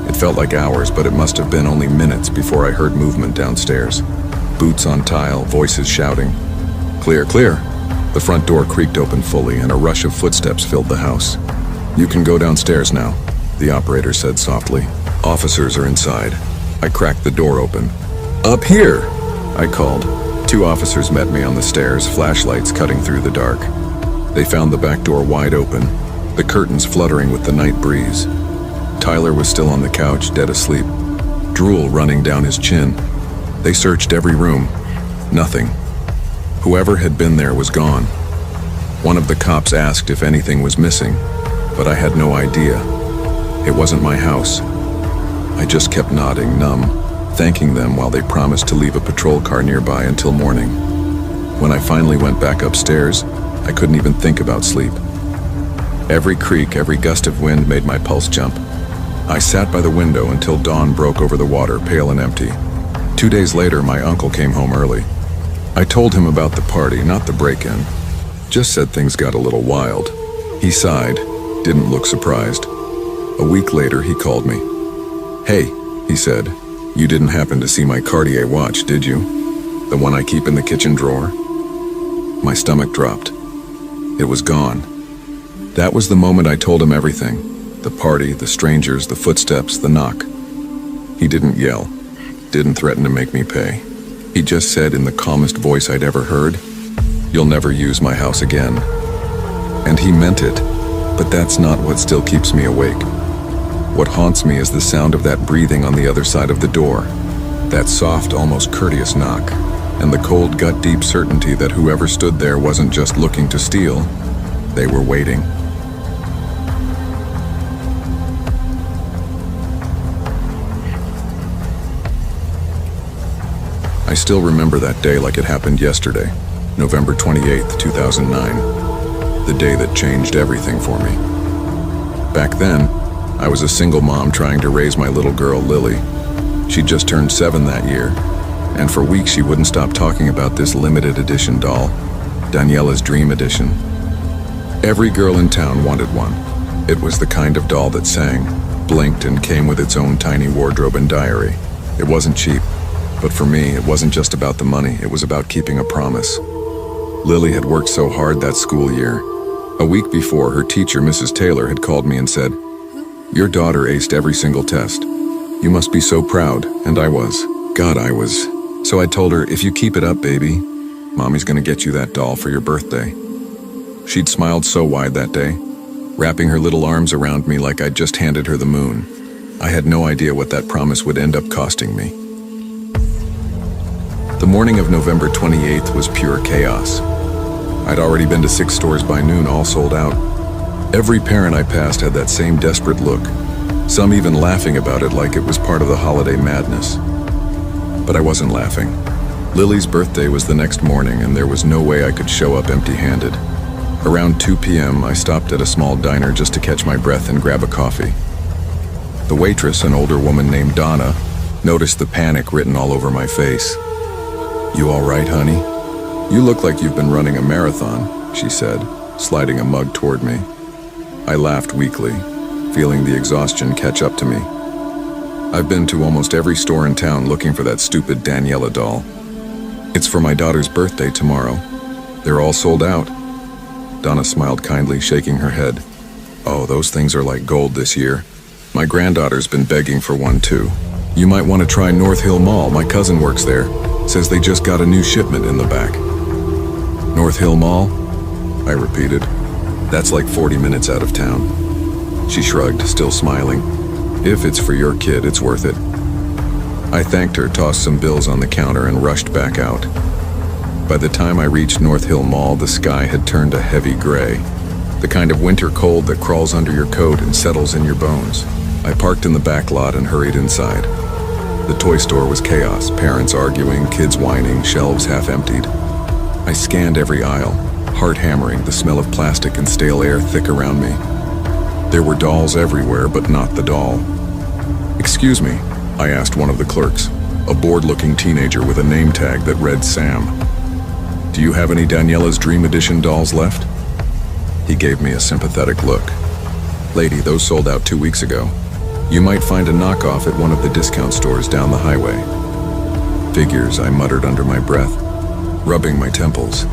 It felt like hours, but it must have been only minutes before I heard movement downstairs. Boots on tile, voices shouting. "Clear, clear!" The front door creaked open fully, and a rush of footsteps filled the house. "You can go downstairs now," the operator said softly. "Officers are inside." I cracked the door open. "Up here!" I called. 2 officers met me on the stairs, flashlights cutting through the dark. They found the back door wide open, the curtains fluttering with the night breeze. Tyler was still on the couch, dead asleep, drool running down his chin. They searched every room. Nothing. Whoever had been there was gone. One of the cops asked if anything was missing, but I had no idea. It wasn't my house. I just kept nodding, numb, thanking them while they promised to leave a patrol car nearby until morning. When I finally went back upstairs, I couldn't even think about sleep. Every creak, every gust of wind made my pulse jump. I sat by the window until dawn broke over the water, pale and empty. 2 days later, my uncle came home early. I told him about the party, not the break-in. Just said things got a little wild. He sighed, didn't look surprised. A week later, he called me. "Hey," he said, "you didn't happen to see my Cartier watch, did you? The one I keep in the kitchen drawer?" My stomach dropped. It was gone. That was the moment I told him everything. The party, the strangers, the footsteps, the knock. He didn't yell, didn't threaten to make me pay. He just said in the calmest voice I'd ever heard, "You'll never use my house again." And he meant it, but that's not what still keeps me awake. What haunts me is the sound of that breathing on the other side of the door, that soft, almost courteous knock, and the cold, gut-deep certainty that whoever stood there wasn't just looking to steal, they were waiting. I still remember that day like it happened yesterday, November 28th, 2009, the day that changed everything for me. Back then, I was a single mom trying to raise my little girl, Lily. She'd just turned 7 that year, and for weeks she wouldn't stop talking about this limited edition doll, Daniela's Dream Edition. Every girl in town wanted one. It was the kind of doll that sang, blinked, and came with its own tiny wardrobe and diary. It wasn't cheap. But for me, it wasn't just about the money, it was about keeping a promise. Lily had worked so hard that school year. A week before, her teacher, Mrs. Taylor, had called me and said, "Your daughter aced every single test. You must be so proud." And I was. God, I was. So I told her, "If you keep it up, baby, Mommy's gonna get you that doll for your birthday." She'd smiled so wide that day, wrapping her little arms around me like I'd just handed her the moon. I had no idea what that promise would end up costing me. The morning of November 28th was pure chaos. I'd already been to 6 stores by noon, all sold out. Every parent I passed had that same desperate look, some even laughing about it like it was part of the holiday madness. But I wasn't laughing. Lily's birthday was the next morning, and there was no way I could show up empty-handed. Around 2 p.m., I stopped at a small diner just to catch my breath and grab a coffee. The waitress, an older woman named Donna, noticed the panic written all over my face. "You all right, honey? You look like you've been running a marathon," she said, sliding a mug toward me. I laughed weakly, feeling the exhaustion catch up to me. "I've been to almost every store in town looking for that stupid Daniela doll. It's for my daughter's birthday tomorrow. They're all sold out." Donna smiled kindly, shaking her head. "Oh, those things are like gold this year. My granddaughter's been begging for one too. You might want to try North Hill Mall. My cousin works there. Says they just got a new shipment in the back." "North Hill Mall?" I repeated. "That's like 40 minutes out of town." She shrugged, still smiling. "If it's for your kid, it's worth it." I thanked her, tossed some bills on the counter, and rushed back out. By the time I reached North Hill Mall, the sky had turned a heavy gray, the kind of winter cold that crawls under your coat and settles in your bones. I parked in the back lot and hurried inside. The toy store was chaos, parents arguing, kids whining, shelves half-emptied. I scanned every aisle, heart hammering, the smell of plastic and stale air thick around me. There were dolls everywhere, but not the doll. "Excuse me," I asked one of the clerks, a bored-looking teenager with a name tag that read Sam. "Do you have any Daniela's Dream Edition dolls left?" He gave me a sympathetic look. "Lady, those sold out 2 weeks ago. You might find a knockoff at one of the discount stores down the highway." "Figures," I muttered under my breath, rubbing my temples.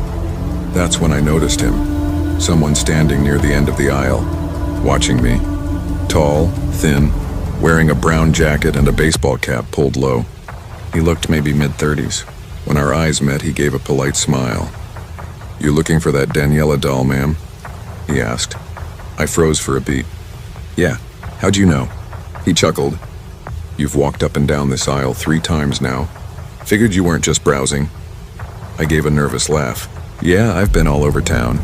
That's when I noticed him, someone standing near the end of the aisle, watching me. Tall, thin, wearing a brown jacket and a baseball cap pulled low. He looked maybe mid-30s. When our eyes met, he gave a polite smile. "You looking for that Daniela doll, ma'am?" he asked. I froze for a beat. "Yeah, how'd you know?" He chuckled. "You've walked up and down this aisle 3 times now. Figured you weren't just browsing." I gave a nervous laugh. "Yeah, I've been all over town.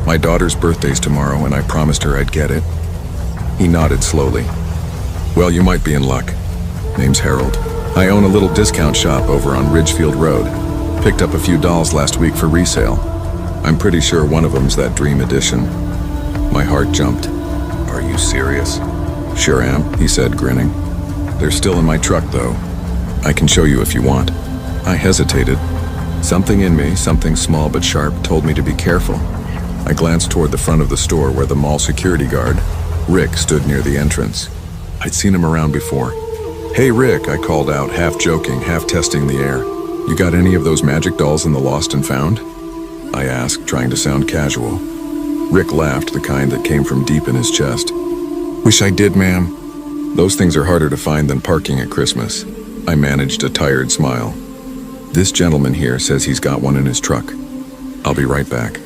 My daughter's birthday's tomorrow and I promised her I'd get it." He nodded slowly. "Well, you might be in luck. Name's Harold. I own a little discount shop over on Ridgefield Road. Picked up a few dolls last week for resale. I'm pretty sure one of them's that Dream Edition." My heart jumped. "Are you serious?" "Sure am," he said, grinning. "They're still in my truck, though. I can show you if you want." I hesitated. Something in me, something small but sharp, told me to be careful. I glanced toward the front of the store where the mall security guard, Rick, stood near the entrance. I'd seen him around before. "Hey, Rick," I called out, half joking, half testing the air. "You got any of those magic dolls in the lost and found?" I asked, trying to sound casual. Rick laughed, the kind that came from deep in his chest. "Wish I did, ma'am. Those things are harder to find than parking at Christmas." I managed a tired smile. "This gentleman here says he's got one in his truck. I'll be right back."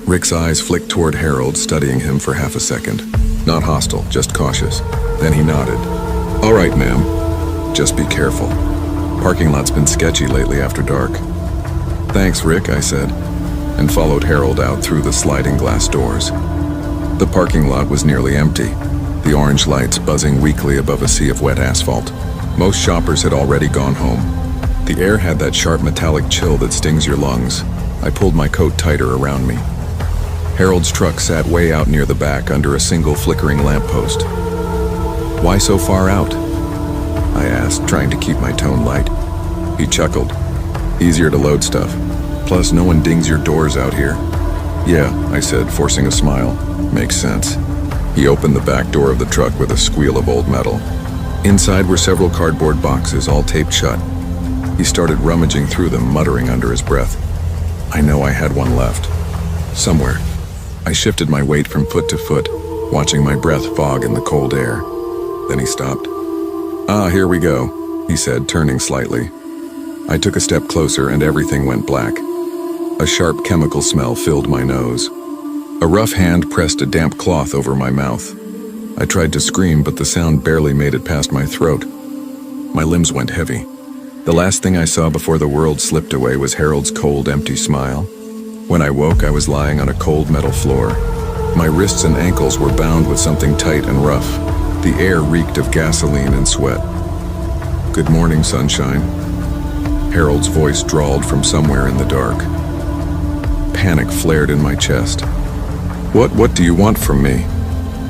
Rick's eyes flicked toward Harold, studying him for half a second. Not hostile, just cautious. Then he nodded. "All right, ma'am. Just be careful. Parking lot's been sketchy lately after dark." "Thanks, Rick," I said, and followed Harold out through the sliding glass doors. The parking lot was nearly empty, the orange lights buzzing weakly above a sea of wet asphalt. Most shoppers had already gone home. The air had that sharp metallic chill that stings your lungs. I pulled my coat tighter around me. Harold's truck sat way out near the back under a single flickering lamppost. "Why so far out?" I asked, trying to keep my tone light. He chuckled. "Easier to load stuff. Plus, no one dings your doors out here." "Yeah," I said, forcing a smile. "Makes sense." He opened the back door of the truck with a squeal of old metal. Inside were several cardboard boxes, all taped shut. He started rummaging through them, muttering under his breath. I know I had one left. Somewhere. I shifted my weight from foot to foot, watching my breath fog in the cold air. Then he stopped. "Ah, here we go," he said, turning slightly. I took a step closer and everything went black. A sharp chemical smell filled my nose. A rough hand pressed a damp cloth over my mouth. I tried to scream, but the sound barely made it past my throat. My limbs went heavy. The last thing I saw before the world slipped away was Harold's cold, empty smile. When I woke, I was lying on a cold metal floor. My wrists and ankles were bound with something tight and rough. The air reeked of gasoline and sweat. "Good morning, sunshine." Harold's voice drawled from somewhere in the dark. Panic flared in my chest. What do you want from me?"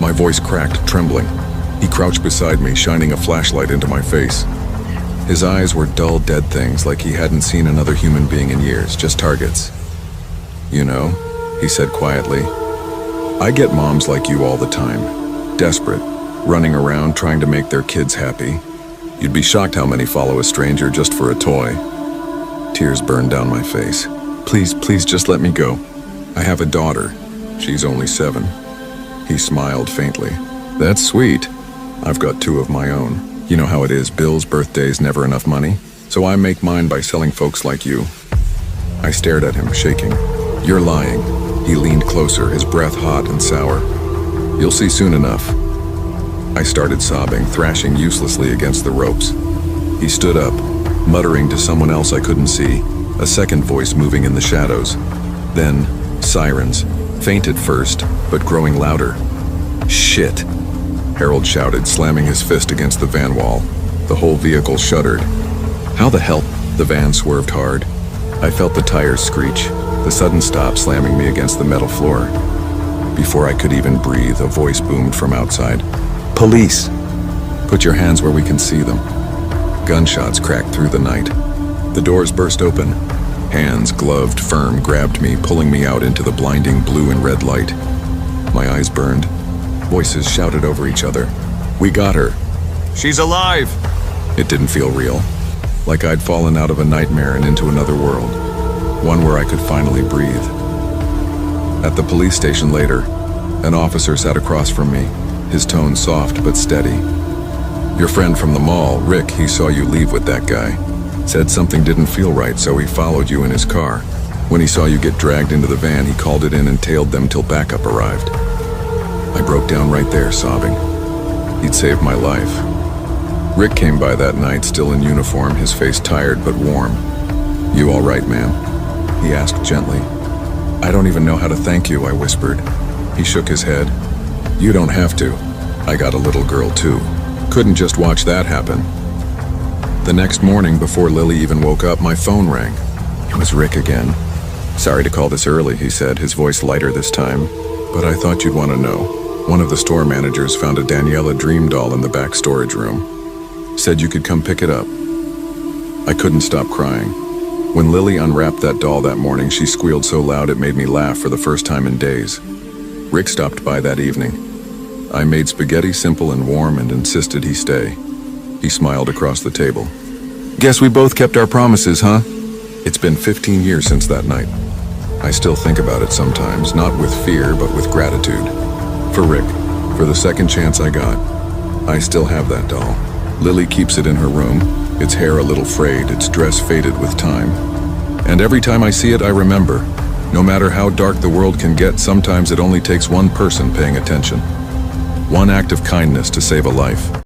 My voice cracked, trembling. He crouched beside me, shining a flashlight into my face. His eyes were dull, dead things, like he hadn't seen another human being in years, just targets. "You know," he said quietly, "I get moms like you all the time. Desperate, running around trying to make their kids happy. You'd be shocked how many follow a stranger just for a toy." Tears burned down my face. Please just let me go. I have a daughter. She's only 7. He smiled faintly. "That's sweet. I've got 2 of my own. You know how it is, bills, birthdays, never enough money. So I make mine by selling folks like you." I stared at him, shaking. "You're lying." He leaned closer, his breath hot and sour. "You'll see soon enough." I started sobbing, thrashing uselessly against the ropes. He stood up, muttering to someone else I couldn't see, a second voice moving in the shadows. Then, sirens, faint at first, but growing louder. "Shit!" Harold shouted, slamming his fist against the van wall. The whole vehicle shuddered. How the hell? The van swerved hard. I felt the tires screech, the sudden stop slamming me against the metal floor. Before I could even breathe, a voice boomed from outside. Police! Put your hands where we can see them. Gunshots cracked through the night. The doors burst open. Hands, gloved, firm, grabbed me, pulling me out into the blinding blue and red light. My eyes burned. Voices shouted over each other. We got her. She's alive! It didn't feel real. Like I'd fallen out of a nightmare and into another world. One where I could finally breathe. At the police station later, an officer sat across from me, his tone soft but steady. Your friend from the mall, Rick, he saw you leave with that guy. Said something didn't feel right, so he followed you in his car. When he saw you get dragged into the van, he called it in and tailed them till backup arrived. I broke down right there, sobbing. He'd saved my life. Rick came by that night, still in uniform, his face tired but warm. You all right, ma'am? He asked gently. I don't even know how to thank you, I whispered. He shook his head. You don't have to. I got a little girl too. Couldn't just watch that happen. The next morning, before Lily even woke up, my phone rang. It was Rick again. Sorry to call this early, he said, his voice lighter this time. But I thought you'd want to know. One of the store managers found a Daniela dream doll in the back storage room. Said you could come pick it up. I couldn't stop crying. When Lily unwrapped that doll that morning, she squealed so loud it made me laugh for the first time in days. Rick stopped by that evening. I made spaghetti simple and warm and insisted he stay. He smiled across the table. Guess we both kept our promises, huh? It's been 15 years since that night. I still think about it sometimes, not with fear, but with gratitude. For Rick, for the second chance I got. I still have that doll. Lily keeps it in her room, its hair a little frayed, its dress faded with time. And every time I see it, I remember, no matter how dark the world can get, sometimes it only takes one person paying attention. One act of kindness to save a life.